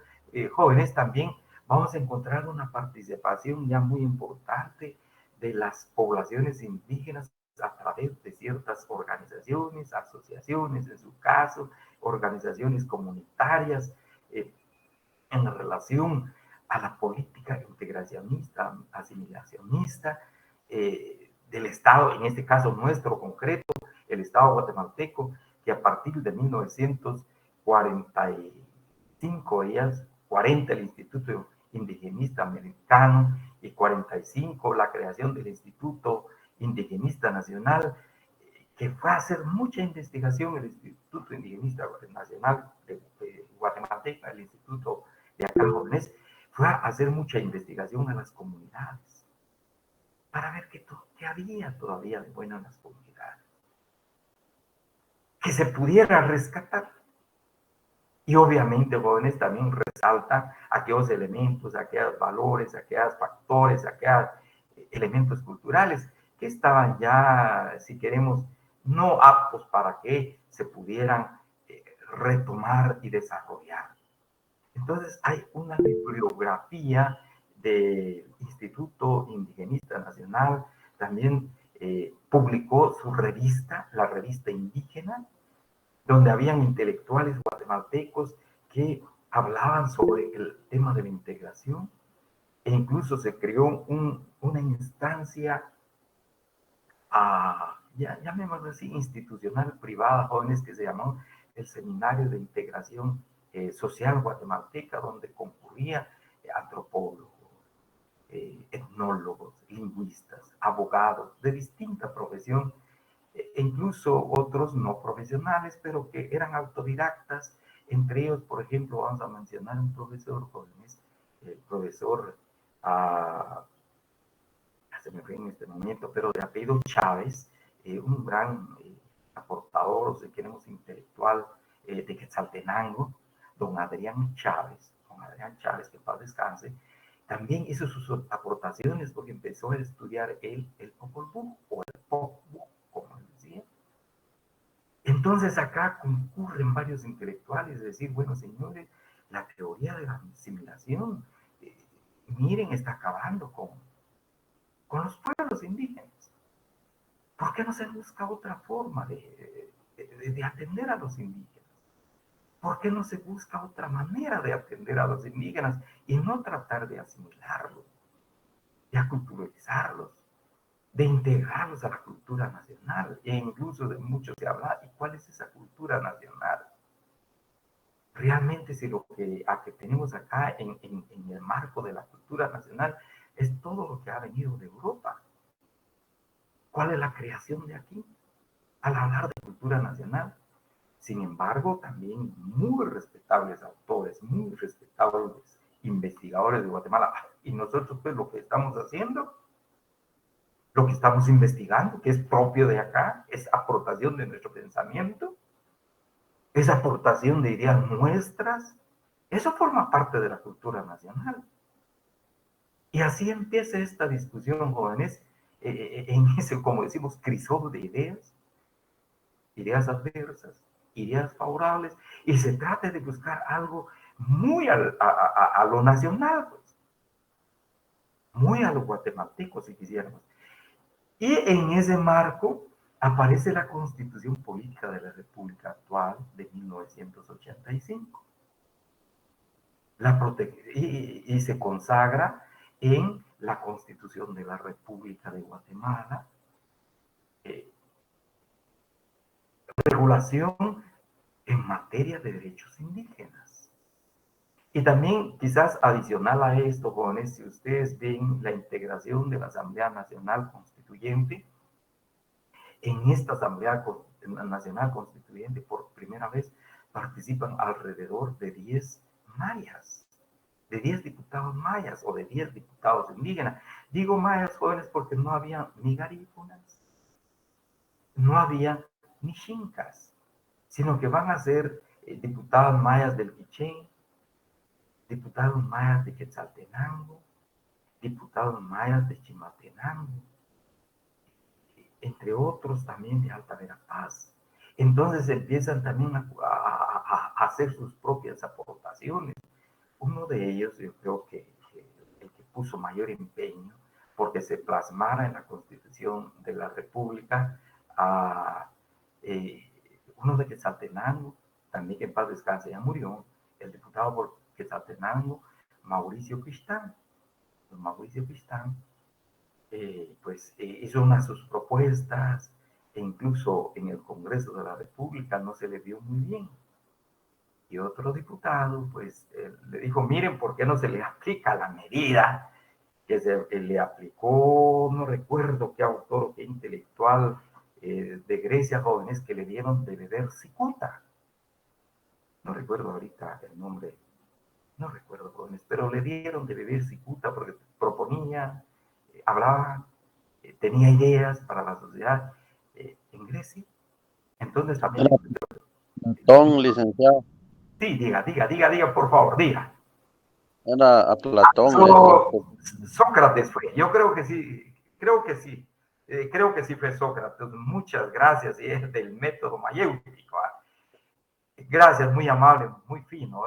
jóvenes también, vamos a encontrar una participación ya muy importante de las poblaciones indígenas a través de ciertas organizaciones, asociaciones, en su caso, organizaciones comunitarias, en relación a la política integracionista, asimilacionista del Estado, en este caso nuestro concreto, el Estado guatemalteco, que a partir de 1945, 40 el Instituto Indigenista Americano y 45 la creación del Instituto Indigenista Nacional, que fue a hacer mucha investigación el Instituto Indigenista Nacional de Guatemalteca, el Instituto de acá, jóvenes, fue a hacer mucha investigación a las comunidades para ver qué había todavía de bueno en las comunidades, que se pudiera rescatar. Y obviamente, jóvenes, también resaltan aquellos elementos, aquellos valores, aquellos factores, aquellos elementos culturales que estaban ya, si queremos, no aptos para que se pudieran retomar y desarrollar. Entonces hay una bibliografía del Instituto Indigenista Nacional, también publicó su revista, la revista Indígena, donde habían intelectuales guatemaltecos que hablaban sobre el tema de la integración, e incluso se creó una instancia, llamémoslo así, institucional privada, jóvenes, que se llamó el Seminario de Integración Social Guatemalteca, donde concurrían antropólogos, etnólogos, lingüistas, abogados de distinta profesión, incluso otros no profesionales, pero que eran autodidactas. Entre ellos, por ejemplo, vamos a mencionar un profesor, jóvenes, el profesor, se me fue en este momento, pero de apellido Chávez, un gran aportador, si queremos, intelectual de Quetzaltenango, don Adrián Chávez, que paz descanse, también hizo sus aportaciones porque empezó a estudiar el Popol Vuh, o el Pop Vuh, como decía. Entonces acá concurren varios intelectuales, es decir, bueno, señores, la teoría de la asimilación, miren, está acabando con los pueblos indígenas. ¿Por qué no se busca otra forma de atender a los indígenas? ¿Por qué no se busca otra manera de atender a los indígenas y no tratar de asimilarlos, de aculturalizarlos, de integrarlos a la cultura nacional? E incluso de mucho se habla, ¿y cuál es esa cultura nacional? realmente si lo que tenemos acá en el marco de la cultura nacional es todo lo que ha venido de Europa. ¿Cuál es la creación de aquí? Al hablar de cultura nacional. Sin embargo, también muy respetables autores, muy respetables investigadores de Guatemala. Y nosotros, pues, lo que estamos haciendo, lo que estamos investigando, que es propio de acá, es aportación de nuestro pensamiento, es aportación de ideas nuestras. Eso forma parte de la cultura nacional. Y así empieza esta discusión, jóvenes, en ese, como decimos, crisol de ideas adversas, ideas favorables, y se trata de buscar algo muy a lo nacional, pues, muy a lo guatemalteco, si quisiéramos. Y en ese marco aparece la Constitución Política de la República actual de 1985. Y se consagra en la Constitución de la República de Guatemala, regulación en materia de derechos indígenas. Y también, quizás adicional a esto, jóvenes, si ustedes ven la integración de la Asamblea Nacional Constituyente, en esta Asamblea Nacional Constituyente, por primera vez, participan alrededor de 10 mayas, de 10 diputados mayas o de 10 diputados indígenas. Digo mayas, jóvenes, porque no había ni garífunas, no había ni xincas, sino que van a ser diputados mayas del Quiché, diputados mayas de Quetzaltenango, diputados mayas de Chimaltenango, entre otros también de Alta Verapaz. Entonces empiezan también a hacer sus propias aportaciones. Uno de ellos, yo creo que el que puso mayor empeño porque se plasmara en la Constitución de la República, uno de Quetzaltenango, también que en paz descanse, ya murió, el diputado por Quetzaltenango, Mauricio Cristán. Mauricio Cristán, pues hizo unas sus propuestas, e incluso en el Congreso de la República no se le vio muy bien. Y otro diputado, pues, le dijo, miren, ¿por qué no se le aplica la medida que se le aplicó, no recuerdo qué autor o qué intelectual de Grecia, jóvenes, que le dieron de beber cicuta? No recuerdo ahorita el nombre, no recuerdo, jóvenes, pero le dieron de beber cicuta porque proponía, hablaba, tenía ideas para la sociedad en Grecia. Entonces también... Platón, licenciado. Sí, diga, por favor, diga. Era a Platón. Sócrates fue, yo creo que sí, creo que sí fue Sócrates. Muchas gracias, y es del método mayéutico. Gracias, muy amable, muy fino.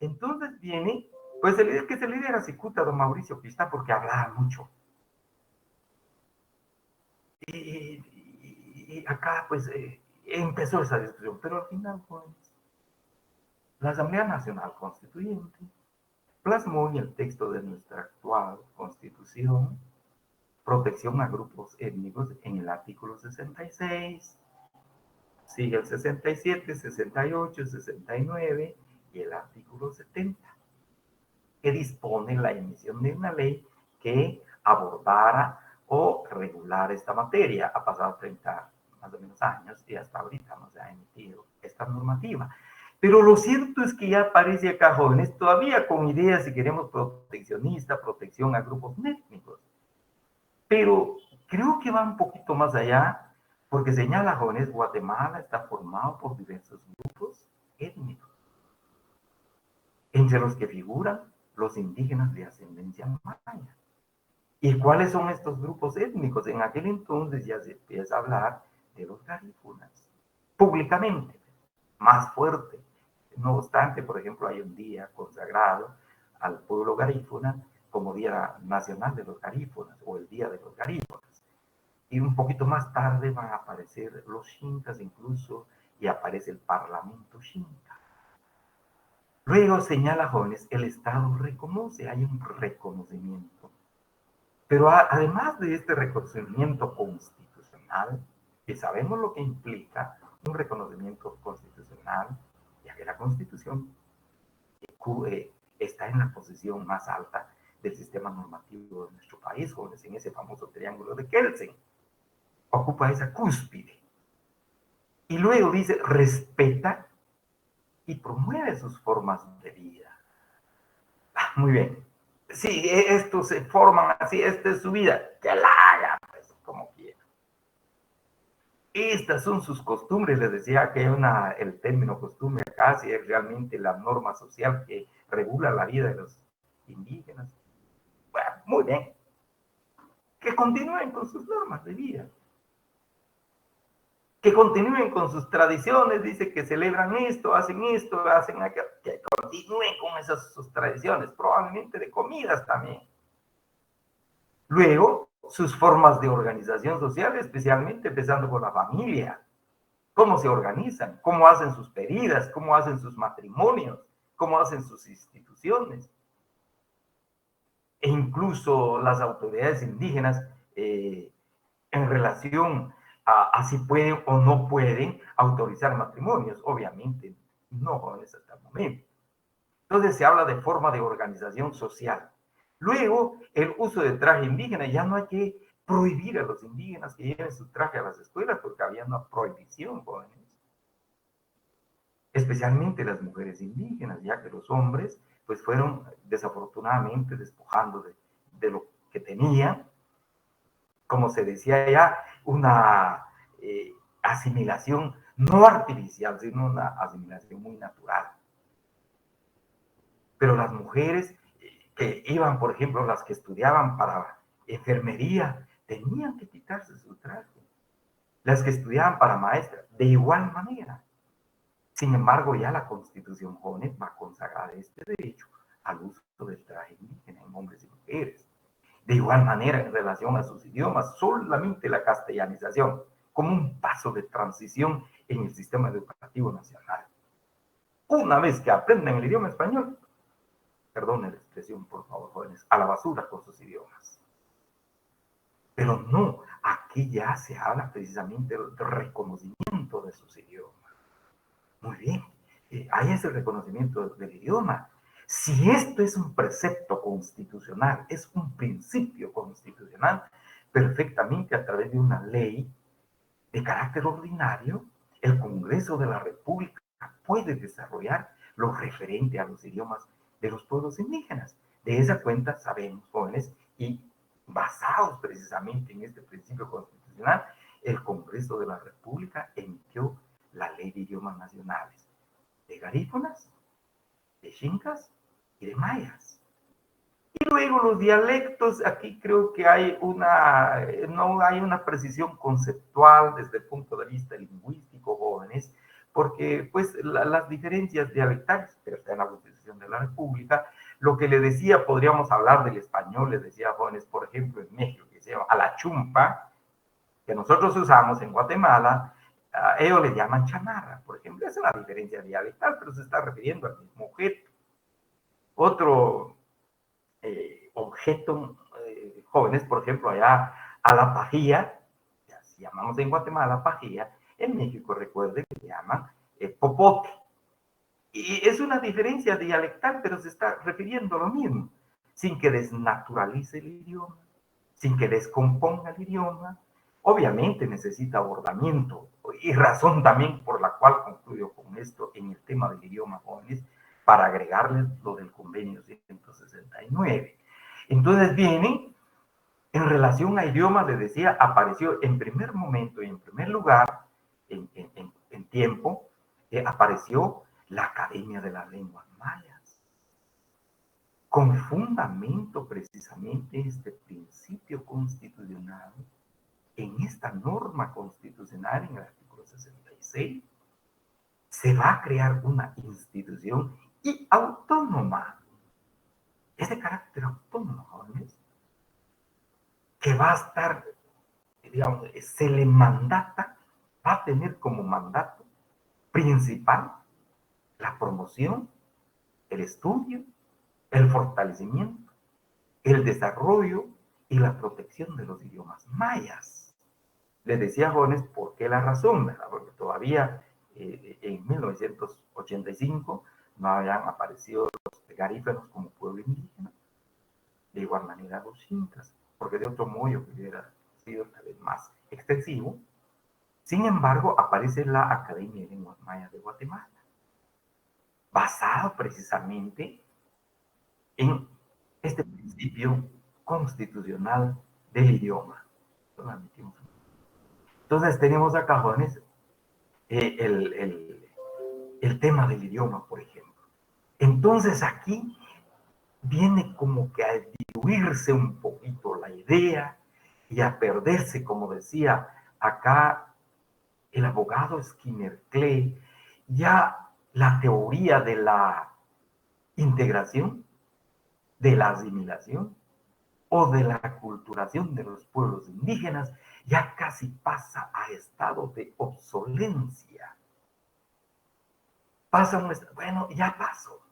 Entonces viene, pues el que se le diera cicuta a don Mauricio Cristán porque hablaba mucho. Y acá, pues, empezó esa discusión, pero al final, pues, la Asamblea Nacional Constituyente plasmó en el texto de nuestra actual Constitución protección a grupos étnicos en el artículo 66, sigue el 67, 68, 69 y el artículo 70, que dispone la emisión de una ley que abordara o regulara esta materia. Ha pasado 30 más o menos años y hasta ahorita no se ha emitido esta normativa. Pero lo cierto es que ya aparece acá, jóvenes, todavía con ideas, si queremos, proteccionista, protección a grupos étnicos. Pero creo que va un poquito más allá, porque señala, jóvenes, Guatemala está formado por diversos grupos étnicos, entre los que figuran los indígenas de ascendencia maya. ¿Y cuáles son estos grupos étnicos? En aquel entonces ya se empieza a hablar de los garífunas, públicamente, más fuerte. No obstante, por ejemplo, hay un día consagrado al pueblo garífuna como Día Nacional de los Garífunas o el Día de los Garífunas. Y un poquito más tarde van a aparecer los xincas incluso, y aparece el Parlamento xinca. Luego señala, jóvenes, el Estado reconoce, hay un reconocimiento. Pero además de este reconocimiento constitucional, que sabemos lo que implica un reconocimiento constitucional, ya que la Constitución está en la posición más alta del sistema normativo de nuestro país, jóvenes, en ese famoso triángulo de Kelsen. Ocupa esa cúspide. Y luego dice, respeta y promueve sus formas de vida. Muy bien. Sí, estos se forman así, esta es su vida. Que la hagan, pues, como quieran. Estas son sus costumbres. Les decía que el término costumbre acá sí es realmente la norma social que regula la vida de los indígenas. Bueno, muy bien. Que continúen con sus normas de vida. Que continúen con sus tradiciones, dice que celebran esto, hacen aquello, que continúen con sus tradiciones, probablemente de comidas también. Luego, sus formas de organización social, especialmente empezando con la familia. Cómo se organizan, cómo hacen sus pedidas, cómo hacen sus matrimonios, cómo hacen sus instituciones. E incluso las autoridades indígenas, en relación a si pueden o no pueden autorizar matrimonios. Obviamente no, jóvenes, hasta el momento. Entonces se habla de forma de organización social. Luego, el uso de traje indígena. Ya no hay que prohibir a los indígenas que lleven su traje a las escuelas porque había una prohibición, jóvenes. Especialmente las mujeres indígenas, ya que los hombres pues fueron desafortunadamente despojando de lo que tenían, como se decía ya, una asimilación no artificial, sino una asimilación muy natural. Pero las mujeres que iban, por ejemplo, las que estudiaban para enfermería, tenían que quitarse su traje. Las que estudiaban para maestras, de igual manera. Sin embargo, ya la Constitución joven va a consagrar este derecho al uso del traje indígena en hombres y mujeres. De igual manera, en relación a sus idiomas, solamente la castellanización como un paso de transición en el sistema educativo nacional. Una vez que aprenden el idioma español, perdonen la expresión, por favor, jóvenes, a la basura con sus idiomas. Pero no, aquí ya se habla precisamente del reconocimiento de sus idiomas. Muy bien, hay ese reconocimiento del idioma. Si esto es un precepto constitucional, es un principio constitucional, perfectamente a través de una ley de carácter ordinario, el Congreso de la República puede desarrollar lo referente a los idiomas de los pueblos indígenas. De esa cuenta sabemos, jóvenes, y basados precisamente en este principio constitucional, el Congreso de la República emitió la Ley de Idiomas Nacionales de garífunas, de xincas y de mayas. Y luego los dialectos, aquí creo que no hay una precisión conceptual desde el punto de vista lingüístico, jóvenes, porque pues las diferencias dialectales, pero está en la Constitución de la República. Lo que le decía, podríamos hablar del español, les decía, jóvenes, por ejemplo, en México, que se llama a la chumpa, que nosotros usamos en Guatemala, ellos le llaman chamarra, por ejemplo. Es una diferencia dialectal, pero se está refiriendo al mismo objeto. Otro objeto, jóvenes, por ejemplo, allá a la pajilla, así llamamos en Guatemala pajilla, en México, recuerden, que llaman popote. Y es una diferencia dialectal, pero se está refiriendo a lo mismo, sin que desnaturalice el idioma, sin que descomponga el idioma. Obviamente necesita abordamiento, y razón también por la cual concluyo con esto en el tema del idioma, jóvenes, para agregarles lo del convenio 169. Entonces viene, en relación a idiomas, les decía, apareció en primer momento y en primer lugar, en tiempo, apareció la Academia de las Lenguas Mayas, con fundamento precisamente este principio constitucional, en esta norma constitucional, en el artículo 66, se va a crear una institución y autónoma, es de carácter autónomo, jóvenes, que va a estar, digamos, se le mandata, va a tener como mandato principal la promoción, el estudio, el fortalecimiento, el desarrollo y la protección de los idiomas mayas. Les decía, jóvenes, ¿por qué la razón? ¿Verdad? Porque todavía en 1985 no habían aparecido los garíferos como pueblo indígena, de igual manera los incas, porque de otro modo que hubiera sido tal vez más extensivo. Sin embargo, aparece la Academia de Lenguas Mayas de Guatemala, basado precisamente en este principio constitucional del idioma. Entonces tenemos acá, jóvenes, el tema del idioma, por ejemplo. Entonces aquí viene como que a diluirse un poquito la idea y a perderse, como decía acá el abogado Skinner Clay, ya la teoría de la integración, de la asimilación o de la aculturación de los pueblos indígenas ya casi pasa a estado de obsolencia. Bueno, ya pasó.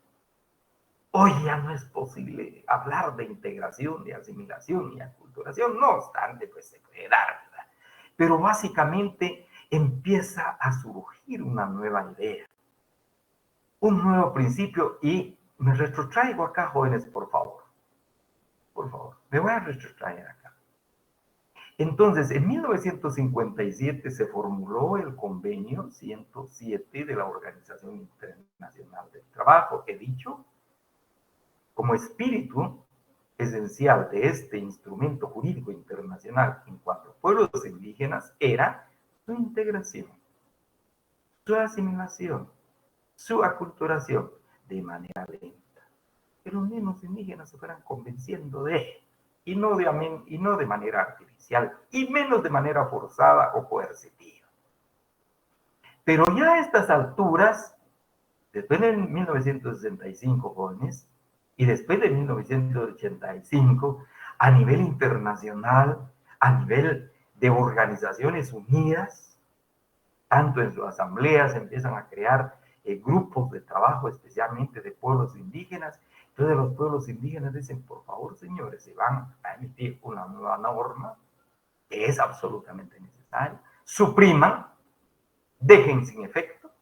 Hoy ya no es posible hablar de integración, de asimilación y aculturación, no obstante, pues se puede dar, ¿verdad? Pero básicamente empieza a surgir una nueva idea, un nuevo principio, y me retrotraigo acá, jóvenes, por favor, me voy a retrotraer acá. Entonces, en 1957 se formuló el convenio 107 de la Organización Internacional del Trabajo. He dicho, como espíritu esencial de este instrumento jurídico internacional en cuanto a pueblos indígenas era su integración, su asimilación, su aculturación de manera lenta. Que los mismos indígenas se fueran convenciendo de, y no de manera artificial, y menos de manera forzada o coercitiva. Pero ya a estas alturas, después de 1965, jóvenes, y después de 1985, a nivel internacional, a nivel de Organizaciones Unidas, tanto en sus asambleas empiezan a crear grupos de trabajo, especialmente de pueblos indígenas. Entonces los pueblos indígenas dicen, por favor, señores, se van a emitir una nueva norma que es absolutamente necesaria. Supriman, dejen sin efecto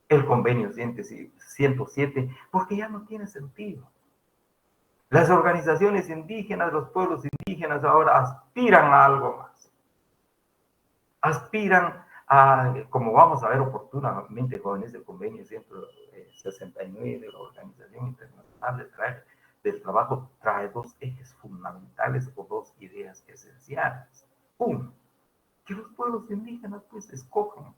el convenio 107, porque ya no tiene sentido. Las organizaciones indígenas, los pueblos indígenas ahora aspiran a algo más. Aspiran a, como vamos a ver oportunamente, jóvenes, el convenio 169 de la Organización Internacional del Trabajo trae dos ejes fundamentales o dos ideas esenciales. Uno, que los pueblos indígenas pues escojan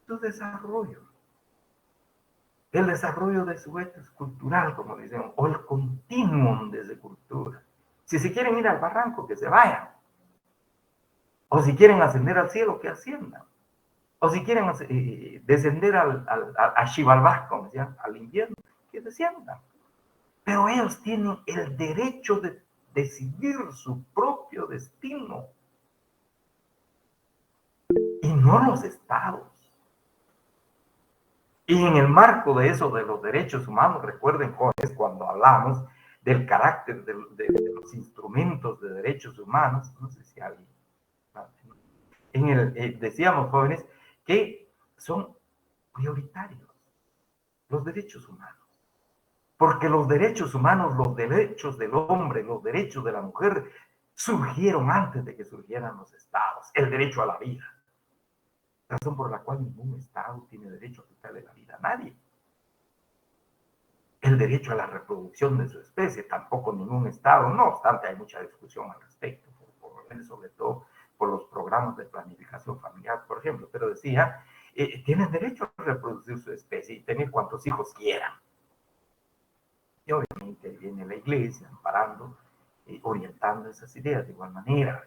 su desarrollo, el desarrollo de su etos cultural, como dicen, o el continuum de su cultura. Si se quieren ir al barranco, que se vayan. O si quieren ascender al cielo, que asciendan. O si quieren descender a Xibalbá, como decían, al invierno, que desciendan. Pero ellos tienen el derecho de decidir su propio destino. Y no los estados. Y en el marco de eso, de los derechos humanos, recuerden, jóvenes, cuando hablamos del carácter de los instrumentos de derechos humanos, no sé si alguien... decíamos, jóvenes, que son prioritarios los derechos humanos. Porque los derechos humanos, los derechos del hombre, los derechos de la mujer, surgieron antes de que surgieran los estados. El derecho a la vida. Razón por la cual ningún estado tiene derecho a quitarle la vida a nadie. El derecho a la reproducción de su especie, tampoco ningún estado. No obstante, hay mucha discusión al respecto, sobre todo por los programas de planificación familiar, por ejemplo. Pero decía, tienen derecho a reproducir su especie y tener cuantos hijos quieran. Y obviamente viene la iglesia amparando, orientando esas ideas de igual manera.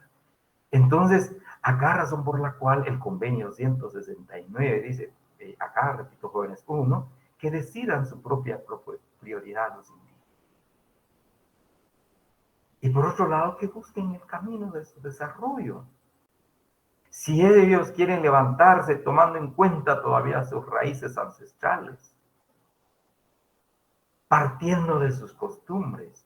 Entonces, acá razón por la cual el convenio 169 dice, acá repito, jóvenes, uno, que decidan su propia prioridad los indígenas. Y por otro lado, que busquen el camino de su desarrollo. Si ellos quieren levantarse tomando en cuenta todavía sus raíces ancestrales, partiendo de sus costumbres,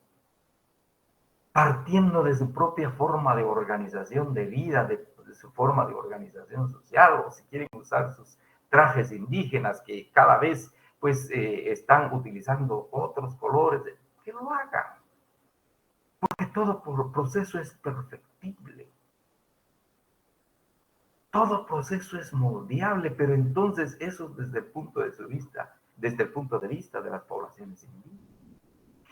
partiendo de su propia forma de organización de vida, de su forma de organización social, o si quieren usar sus trajes indígenas que cada vez pues están utilizando otros colores, que lo hagan, porque todo proceso es perfectible, todo proceso es moldeable, pero entonces eso desde el punto de vista, de las poblaciones indígenas.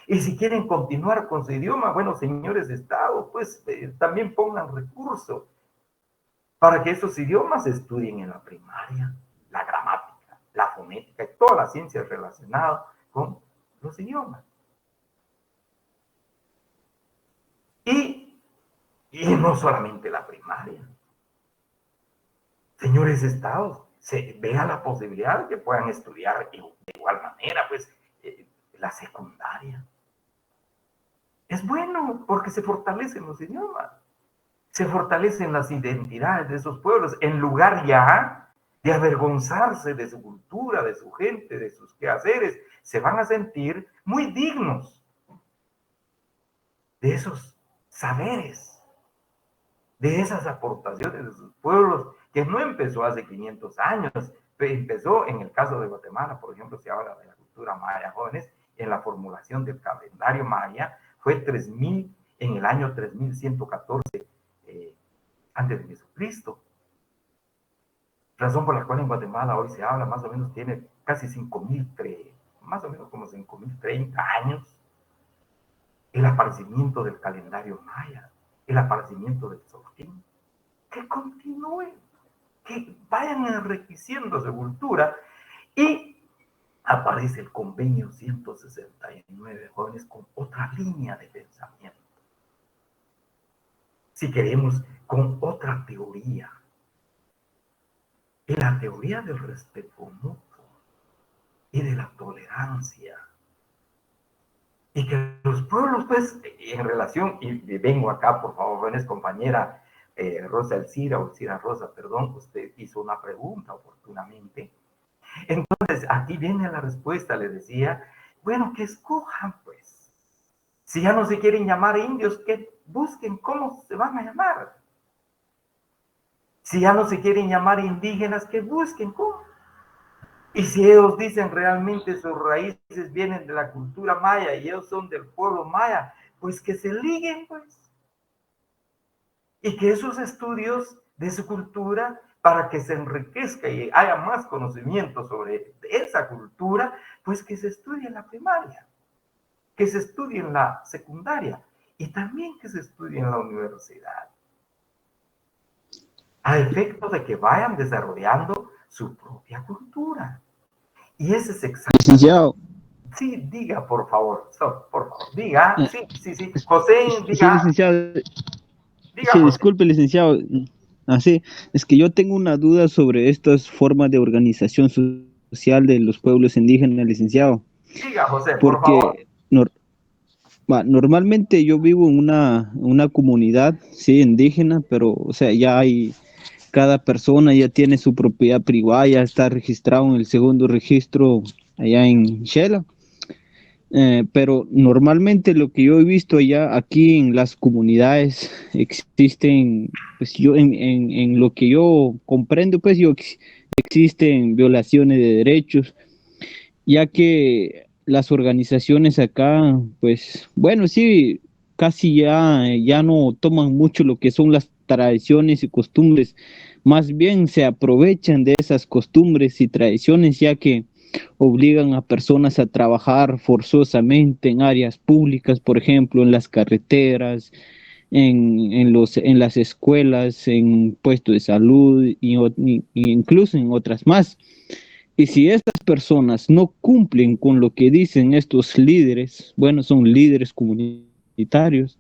Y si quieren continuar con su idioma, bueno, señores de Estado, pues también pongan recursos para que esos idiomas se estudien en la primaria, la gramática, la fonética y todas las ciencias relacionadas con los idiomas. Y no solamente la primaria. Señores de Estado, se vea la posibilidad de que puedan estudiar de igual manera, pues, la secundaria. Es bueno porque se fortalecen los idiomas, se fortalecen las identidades de esos pueblos, en lugar ya de avergonzarse de su cultura, de su gente, de sus quehaceres, se van a sentir muy dignos de esos saberes, de esas aportaciones de sus pueblos, que no empezó hace 500 años, empezó en el caso de Guatemala, por ejemplo, se habla de la cultura maya, jóvenes, en la formulación del calendario maya, fue 3000, en el año 3114 antes de Jesucristo. Razón por la cual en Guatemala hoy se habla, más o menos tiene casi 5000, más o menos como 5030 años, el aparecimiento del calendario maya, el aparecimiento del Tzolk'in, que continúen, que vayan enriqueciendo su cultura, y aparece el convenio 169, jóvenes, con otra línea de pensamiento. Si queremos, con otra teoría, y la teoría del respeto mutuo y de la tolerancia. Y que los pueblos, pues, en relación, y vengo acá, por favor, jóvenes, compañera Rosa Elcira, o Elcira Rosa, perdón, usted hizo una pregunta oportunamente. Entonces, aquí viene la respuesta, le decía, bueno, que escojan, pues. Si ya no se quieren llamar indios, que busquen cómo se van a llamar. Si ya no se quieren llamar indígenas, que busquen cómo. Y si ellos dicen realmente sus raíces vienen de la cultura maya y ellos son del pueblo maya, pues que se liguen, pues. Y que esos estudios de su cultura, para que se enriquezca y haya más conocimiento sobre esa cultura, pues que se estudie en la primaria, que se estudie en la secundaria y también que se estudie en la universidad, a efecto de que vayan desarrollando su propia cultura. Y ese es exactamente... Licenciado. Sí, diga, por favor, por favor, diga, sí, José, diga. Sí, licenciado. Diga, Sí, José. disculpe, licenciado. Así, es que yo tengo una duda sobre estas formas de organización social de los pueblos indígenas, licenciado. Diga, José, por favor. Porque normalmente yo vivo en una comunidad, sí, indígena, pero, o sea, cada persona ya tiene su propiedad privada, ya está registrado en el segundo registro allá en Shela. Pero normalmente lo que yo he visto allá aquí en las comunidades existen, pues yo en lo que yo comprendo, pues existen violaciones de derechos, ya que las organizaciones acá, pues bueno, sí, casi ya no toman mucho lo que son las tradiciones y costumbres, más bien se aprovechan de esas costumbres y tradiciones, ya que obligan a personas a trabajar forzosamente en áreas públicas, por ejemplo, en las carreteras, en las escuelas, en puestos de salud y incluso en otras más. Y si estas personas no cumplen con lo que dicen estos líderes, bueno, son líderes comunitarios,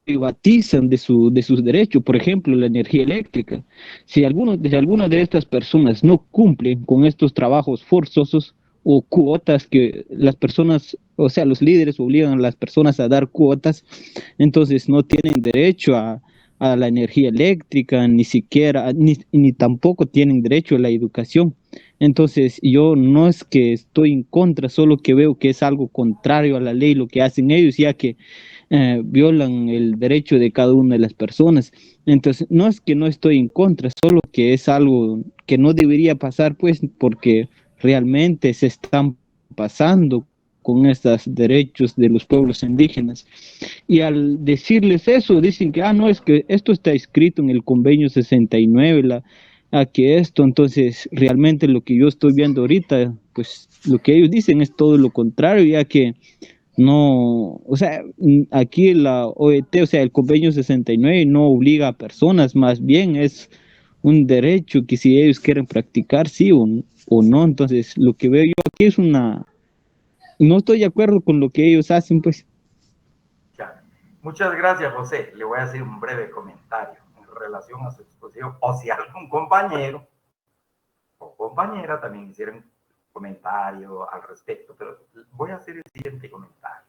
privatizan de sus derechos, por ejemplo, la energía eléctrica. Si algunas de estas personas no cumplen con estos trabajos forzosos o cuotas que las personas, o sea, los líderes obligan a las personas a dar cuotas, entonces no tienen derecho a la energía eléctrica, ni siquiera, ni tampoco tienen derecho a la educación. Entonces, yo no es que estoy en contra, solo que veo que es algo contrario a la ley lo que hacen ellos, ya que violan el derecho de cada una de las personas. Entonces, no es que no estoy en contra, solo que es algo que no debería pasar, pues, porque realmente se están pasando con estos derechos de los pueblos indígenas. Y al decirles eso, dicen que, no, es que esto está escrito en el convenio 69, a que esto, entonces, realmente lo que yo estoy viendo ahorita, pues, lo que ellos dicen es todo lo contrario, ya que no, o sea, aquí la OET, o sea, el convenio 69 no obliga a personas, más bien es un derecho que si ellos quieren practicar, sí o no. Entonces, lo que veo yo aquí es no estoy de acuerdo con lo que ellos hacen, pues. Ya. Muchas gracias, José. Le voy a hacer un breve comentario en relación a su exposición, o si algún compañero o compañera también hicieron comentario al respecto, pero voy a hacer el siguiente comentario.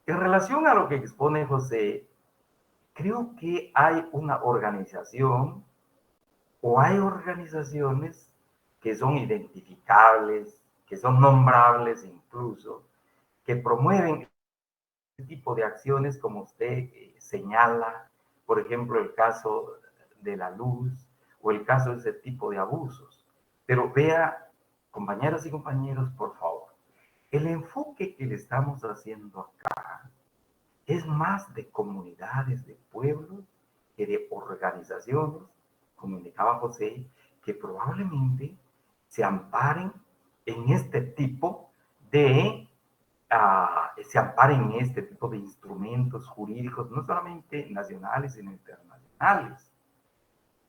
En relación a lo que expone José, creo que hay una organización o hay organizaciones que son identificables, que son nombrables incluso, que promueven este tipo de acciones como usted señala, por ejemplo, el caso de la luz o el caso de ese tipo de abusos. Pero vea, compañeras y compañeros, por favor, el enfoque que le estamos haciendo acá es más de comunidades, de pueblos, que de organizaciones, como indicaba José, que probablemente se amparen en este tipo de se amparen en este tipo de instrumentos jurídicos, no solamente nacionales, sino internacionales.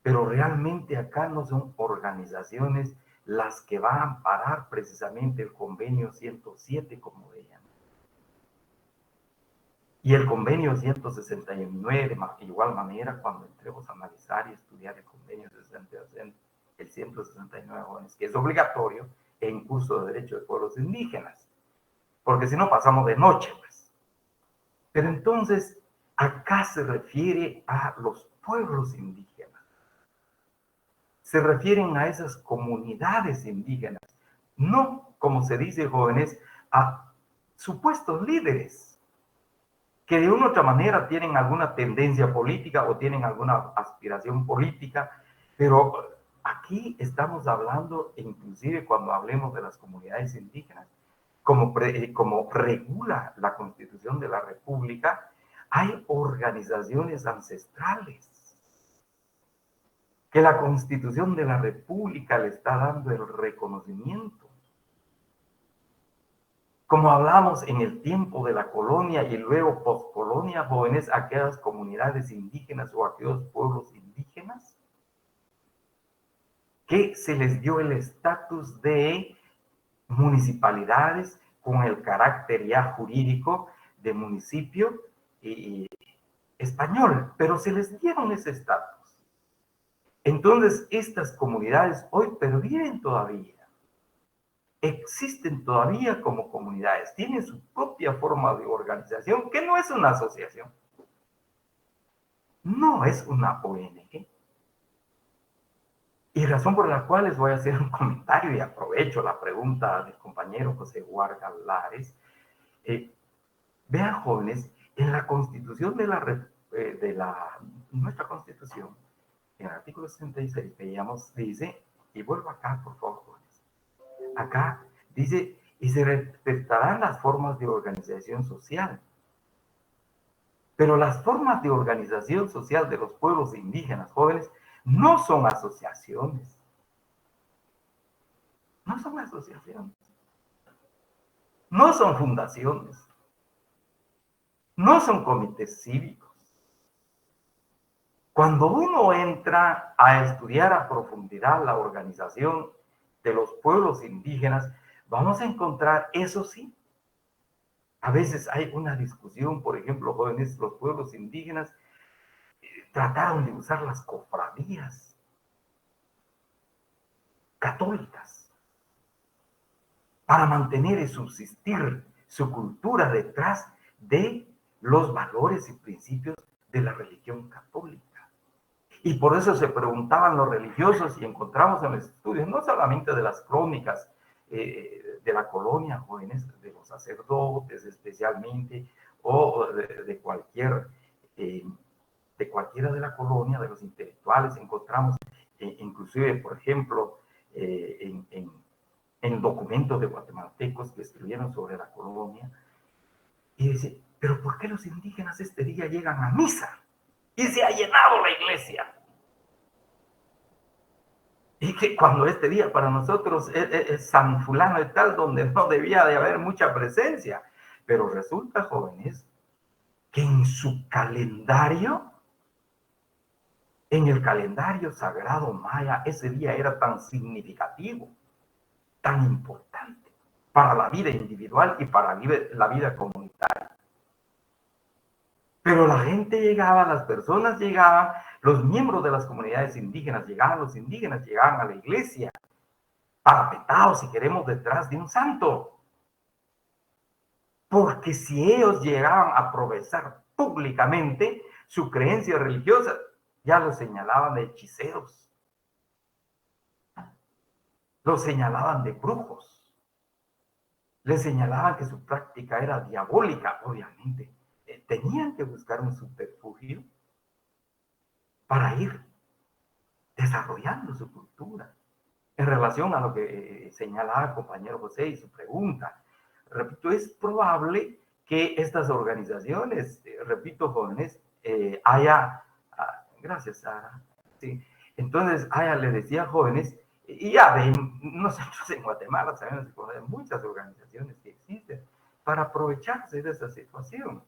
Pero realmente acá no son organizaciones las que van a amparar precisamente el convenio 107, como veían. Y el convenio 169, de igual manera, cuando entremos a analizar y estudiar el convenio 169, que es obligatorio en curso de Derecho de Pueblos Indígenas, porque si no pasamos de noche, pues. Pero entonces, acá se refiere a los pueblos indígenas. Se refieren a esas comunidades indígenas, no, como se dice, jóvenes, a supuestos líderes que de una u otra manera tienen alguna tendencia política o tienen alguna aspiración política, pero aquí estamos hablando, inclusive cuando hablemos de las comunidades indígenas, como regula la Constitución de la República, hay organizaciones ancestrales que la Constitución de la República le está dando el reconocimiento. Como hablamos en el tiempo de la colonia y luego postcolonia, jóvenes, aquellas comunidades indígenas o aquellos pueblos indígenas que se les dio el estatus de municipalidades con el carácter ya jurídico de municipio español, pero se les dieron ese estatus. Entonces, estas comunidades hoy perviven todavía, existen todavía como comunidades, tienen su propia forma de organización, que no es una asociación, no es una ONG. Y razón por la cual les voy a hacer un comentario y aprovecho la pregunta del compañero José Huarga Lares. Vean, jóvenes, en la Constitución de nuestra Constitución, en el artículo 66, veíamos, dice, y vuelvo acá, por favor, jóvenes. Acá dice, y se respetarán las formas de organización social. Pero las formas de organización social de los pueblos indígenas, jóvenes, no son asociaciones. No son asociaciones. No son fundaciones. No son comités cívicos. Cuando uno entra a estudiar a profundidad la organización de los pueblos indígenas, vamos a encontrar, eso sí, a veces hay una discusión, por ejemplo, jóvenes, los pueblos indígenas trataron de usar las cofradías católicas para mantener y subsistir su cultura detrás de los valores y principios de la religión católica. Y por eso se preguntaban los religiosos, y encontramos en los estudios, no solamente de las crónicas de la colonia, jóvenes, de los sacerdotes especialmente, o de cualquiera de la colonia, de los intelectuales, encontramos inclusive, por ejemplo, en documentos de guatemaltecos que escribieron sobre la colonia, y dice, pero ¿por qué los indígenas este día llegan a misa? Y se ha llenado la iglesia. Y que cuando este día para nosotros es San Fulano y tal, donde no debía de haber mucha presencia. Pero resulta, jóvenes, que en su calendario, en el calendario sagrado maya, ese día era tan significativo, tan importante para la vida individual y para la vida comunitaria. Pero la gente llegaba, las personas llegaban, los miembros de las comunidades indígenas llegaban, los indígenas llegaban a la iglesia, parapetados, si queremos, detrás de un santo. Porque si ellos llegaban a profesar públicamente su creencia religiosa, ya los señalaban de hechiceros, los señalaban de brujos, les señalaban que su práctica era diabólica, obviamente. Tenían que buscar un subterfugio para ir desarrollando su cultura. En relación a lo que señalaba el compañero José y su pregunta, repito, es probable que estas organizaciones, repito, jóvenes, gracias, Sara, sí, entonces, le decía jóvenes, y ya ven, nosotros en Guatemala sabemos que hay muchas organizaciones que existen para aprovecharse de esa situación.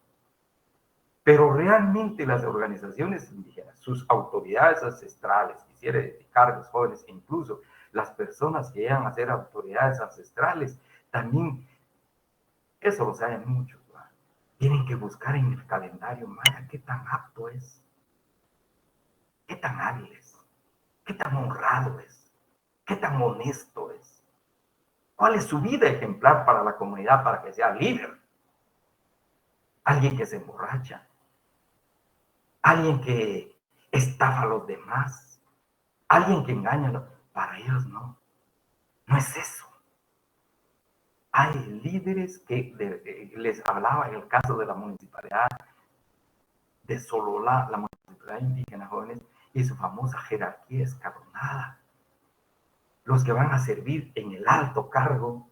Pero realmente las organizaciones indígenas, sus autoridades ancestrales, quisiera dedicar a los jóvenes, e incluso las personas que llegan a ser autoridades ancestrales, también, eso lo saben muchos, ¿verdad? Tienen que buscar en el calendario maya qué tan apto es, qué tan hábil es, qué tan honrado es, qué tan honesto es, cuál es su vida ejemplar para la comunidad para que sea líder. Alguien que se emborracha, alguien que estafa a los demás, alguien que engaña. Para ellos no es eso. Hay líderes que les hablaba en el caso de la municipalidad de Sololá, la municipalidad indígena, jóvenes, y su famosa jerarquía escalonada. Los que van a servir en el alto cargo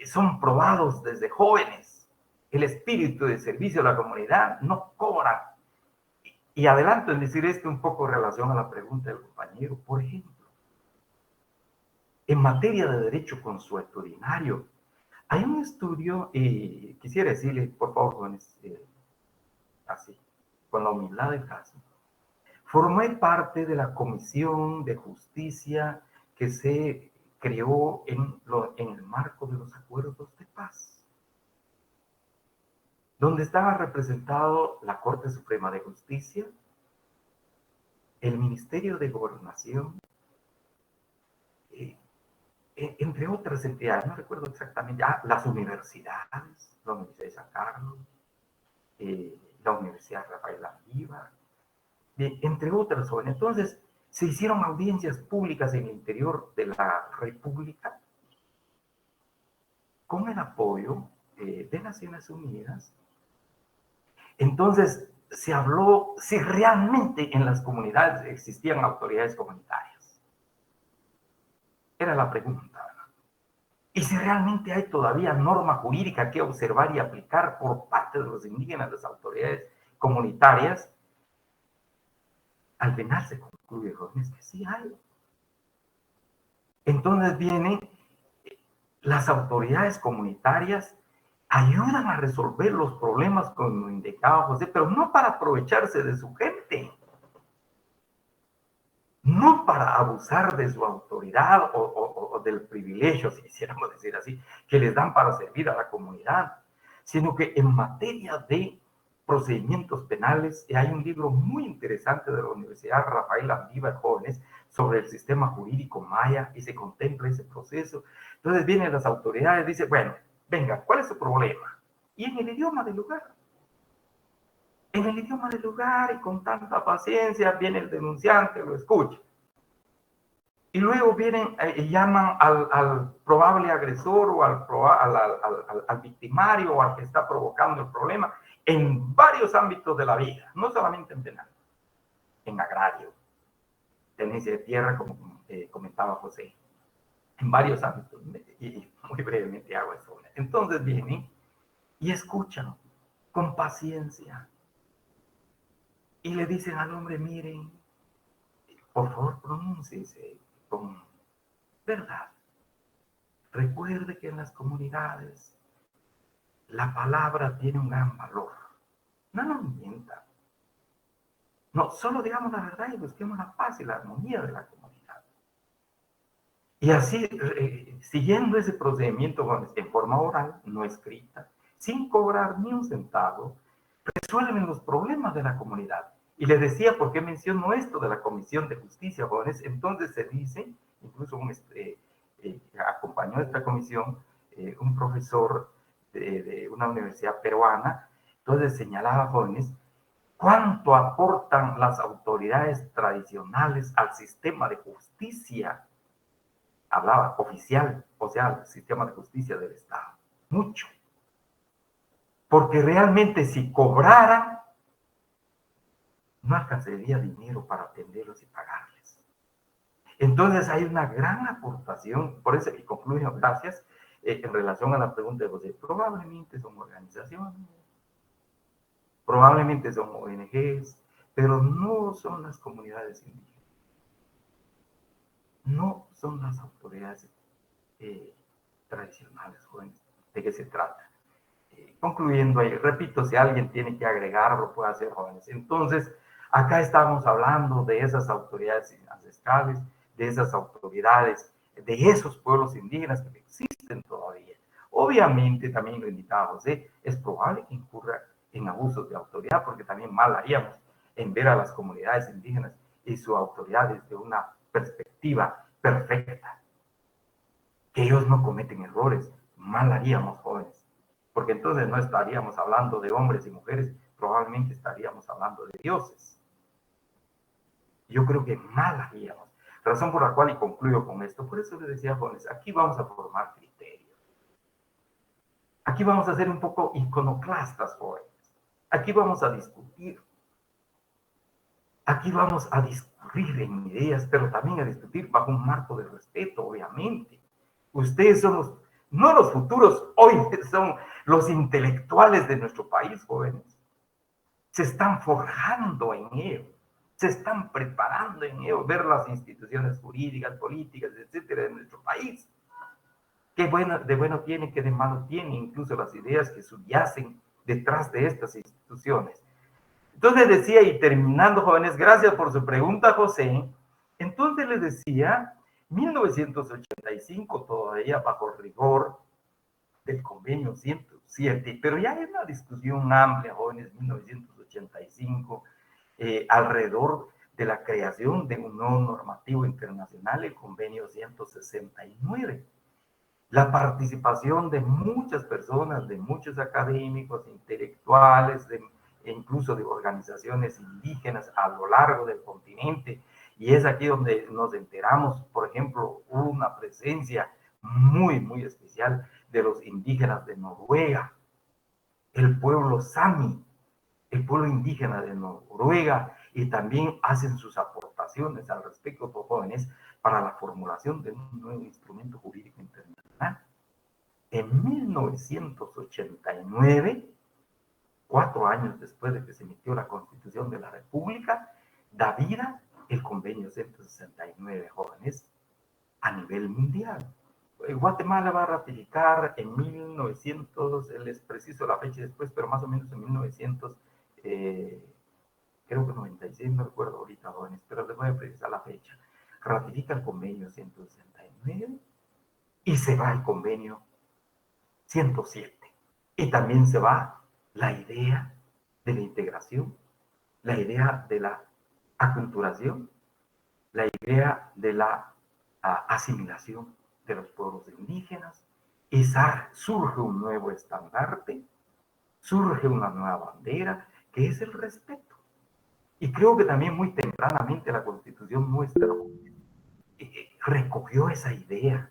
son probados desde jóvenes. El espíritu de servicio a la comunidad no cobra. Y adelanto en decir esto un poco en relación a la pregunta del compañero. Por ejemplo, en materia de derecho consuetudinario, hay un estudio, y quisiera decirle, por favor, jóvenes, así, con la humildad del caso. Formé parte de la Comisión de Justicia que se creó en el marco de los acuerdos de paz, donde estaba representado la Corte Suprema de Justicia, el Ministerio de Gobernación, entre otras entidades, no recuerdo exactamente, las universidades, la Universidad de San Carlos, la Universidad Rafael Landívar, entre otras jóvenes. Entonces, se hicieron audiencias públicas en el interior de la República con el apoyo de Naciones Unidas. Entonces, se habló si realmente en las comunidades existían autoridades comunitarias. Era la pregunta. Y si realmente hay todavía norma jurídica que observar y aplicar por parte de los indígenas, de las autoridades comunitarias. Al final se concluye, jóvenes, que sí hay. Entonces vienen las autoridades comunitarias, ayudan a resolver los problemas, como indicaba José, pero no para aprovecharse de su gente, no para abusar de su autoridad o del privilegio, si quisiéramos decir así, que les dan para servir a la comunidad, sino que en materia de procedimientos penales, hay un libro muy interesante de la Universidad Rafael Landívar, jóvenes, sobre el sistema jurídico maya, y se contempla ese proceso. Entonces vienen las autoridades, dicen, bueno, venga, ¿cuál es su problema? Y en el idioma del lugar. En el idioma del lugar, y con tanta paciencia, viene el denunciante, lo escucha. Y luego vienen y llaman al probable agresor o al victimario o al que está provocando el problema, en varios ámbitos de la vida, no solamente en penal, en agrario, tenencia de tierra, como comentaba José, en varios ámbitos, y muy brevemente hago eso. Entonces vienen y escuchan con paciencia y le dicen al hombre, miren, por favor pronúnciese con verdad. Recuerde que en las comunidades la palabra tiene un gran valor. No nos mienta. No, solo digamos la verdad y busquemos la paz y la armonía de la comunidad. Y así, siguiendo ese procedimiento en forma oral, no escrita, sin cobrar ni un centavo, resuelven los problemas de la comunidad. Y les decía por qué menciono esto de la Comisión de Justicia, jóvenes. Entonces se dice, incluso acompañó a esta comisión un profesor de una universidad peruana. Entonces señalaba, jóvenes, cuánto aportan las autoridades tradicionales al sistema de justicia. Hablaba oficial, o sea, el sistema de justicia del Estado. Mucho. Porque realmente si cobraran, no alcanzaría dinero para atenderlos y pagarles. Entonces hay una gran aportación, por eso, y concluyo, gracias, en relación a la pregunta de José, probablemente son organizaciones, probablemente son ONGs, pero no son las comunidades indígenas, no son las autoridades tradicionales, jóvenes. ¿De qué se trata? Concluyendo ahí, repito, si alguien tiene que agregarlo, puede hacer, jóvenes. Entonces, acá estamos hablando de esas autoridades ancestrales, de esas autoridades, de esos pueblos indígenas que existen todavía. Obviamente, también lo indicaba José, es probable que incurra en abusos de autoridad, porque también mal haríamos en ver a las comunidades indígenas y su autoridad desde una perspectiva perfecta. Que ellos no cometen errores, mal haríamos, jóvenes. Porque entonces no estaríamos hablando de hombres y mujeres, probablemente estaríamos hablando de dioses. Yo creo que mal haríamos. Razón por la cual, y concluyo con esto, por eso les decía, jóvenes, aquí vamos a formar criterios. Aquí vamos a ser un poco iconoclastas, jóvenes. Aquí vamos a discutir. Aquí vamos a discurrir en ideas, pero también a discutir bajo un marco de respeto, obviamente. Ustedes son no los futuros, hoy son los intelectuales de nuestro país, jóvenes. Se están forjando en ello, se están preparando en ello, ver las instituciones jurídicas, políticas, etcétera, de nuestro país. Qué bueno, de bueno tiene, qué de malo tiene, incluso las ideas que subyacen detrás de estas instituciones. Entonces decía, y terminando, jóvenes, gracias por su pregunta, José. Entonces les decía, 1985, todavía bajo el rigor del convenio 107, pero ya hay una discusión amplia, jóvenes, 1985, alrededor de la creación de un nuevo normativo internacional, el convenio 169. La participación de muchas personas, de muchos académicos, intelectuales, e incluso de organizaciones indígenas a lo largo del continente, y es aquí donde nos enteramos, por ejemplo, una presencia muy, muy especial de los indígenas de Noruega, el pueblo Sami, el pueblo indígena de Noruega, y también hacen sus aportaciones al respecto, jóvenes, para la formulación de un nuevo instrumento jurídico internacional. En 1989, 4 años después de que se emitió la Constitución de la República, da vida el convenio 169, jóvenes, a nivel mundial. Guatemala va a ratificar en 1900, les preciso la fecha después, pero más o menos en 1900, creo que 96, no recuerdo ahorita, jóvenes, pero les voy a precisar la fecha. Ratifica el convenio 169 y se va el convenio 107. Y también se va la idea de la integración, la idea de la aculturación, la idea de la asimilación de los pueblos indígenas, y surge un nuevo estandarte, surge una nueva bandera, que es el respeto. Y creo que también muy tempranamente la Constitución nuestra recogió esa idea,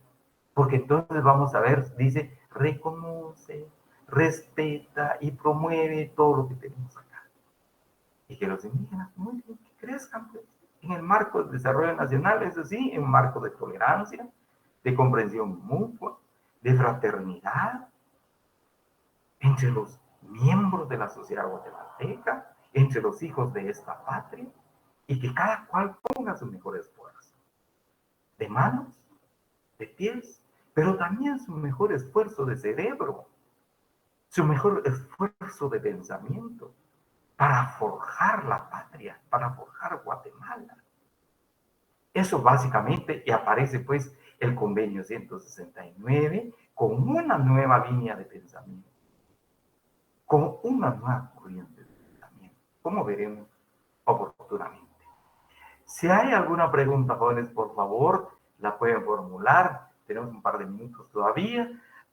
porque entonces vamos a ver, dice, reconoce, respeta y promueve todo lo que tenemos acá. Y que los indígenas muy bien, que crezcan pues, en el marco del desarrollo nacional, eso sí, en un marco de tolerancia, de comprensión mutua, de fraternidad entre los miembros de la sociedad guatemalteca, entre los hijos de esta patria, y que cada cual ponga su mejor esfuerzo, de manos, de pies, pero también su mejor esfuerzo de cerebro, su mejor esfuerzo de pensamiento, para forjar la patria, para forjar Guatemala. Eso básicamente, y aparece pues el convenio 169 con una nueva línea de pensamiento, con una nueva corriente de pensamiento, como veremos oportunamente. Si hay alguna pregunta, jóvenes, por favor, la pueden formular. Tenemos un par de minutos todavía.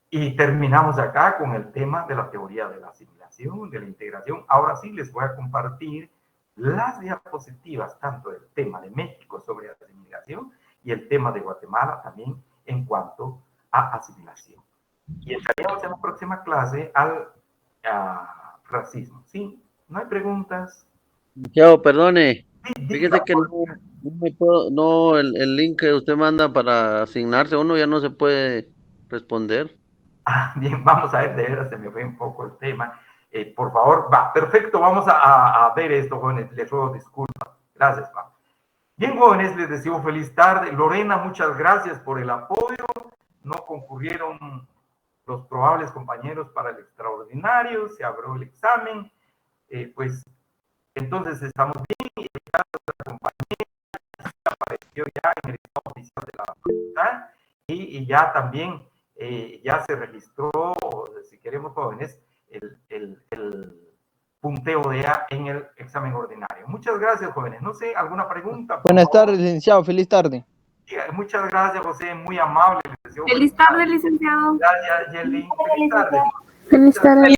Y terminamos acá con el tema de la teoría de la asimilación, de la integración. Ahora sí les voy a compartir las diapositivas, tanto del tema de México sobre asimilación y el tema de Guatemala también en cuanto a asimilación. Y entraríamos en la próxima clase al racismo. ¿Sí? ¿No hay preguntas? Yo, perdone. Fíjese que el link que usted manda para asignarse uno ya no se puede responder. Bien, vamos a ver, de veras se me fue un poco el tema. Por favor, va, perfecto, vamos a ver esto, jóvenes, les ruego disculpas. Gracias, va. Bien, jóvenes, les deseo feliz tarde. Lorena, muchas gracias por el apoyo. No concurrieron los probables compañeros para el extraordinario, se abrió el examen, pues entonces estamos bien y el caso de la compañera apareció ya en el estado oficial de la facultad y ya también ya se registró, si queremos jóvenes, el punteo de A en el examen ordinario. Muchas gracias, jóvenes. No sé, ¿alguna pregunta? Buenas tardes, licenciado. Feliz tarde. Muchas gracias, José. Muy amable. Feliz tarde, licenciado. Gracias, Yelin. Feliz tarde. Feliz tarde.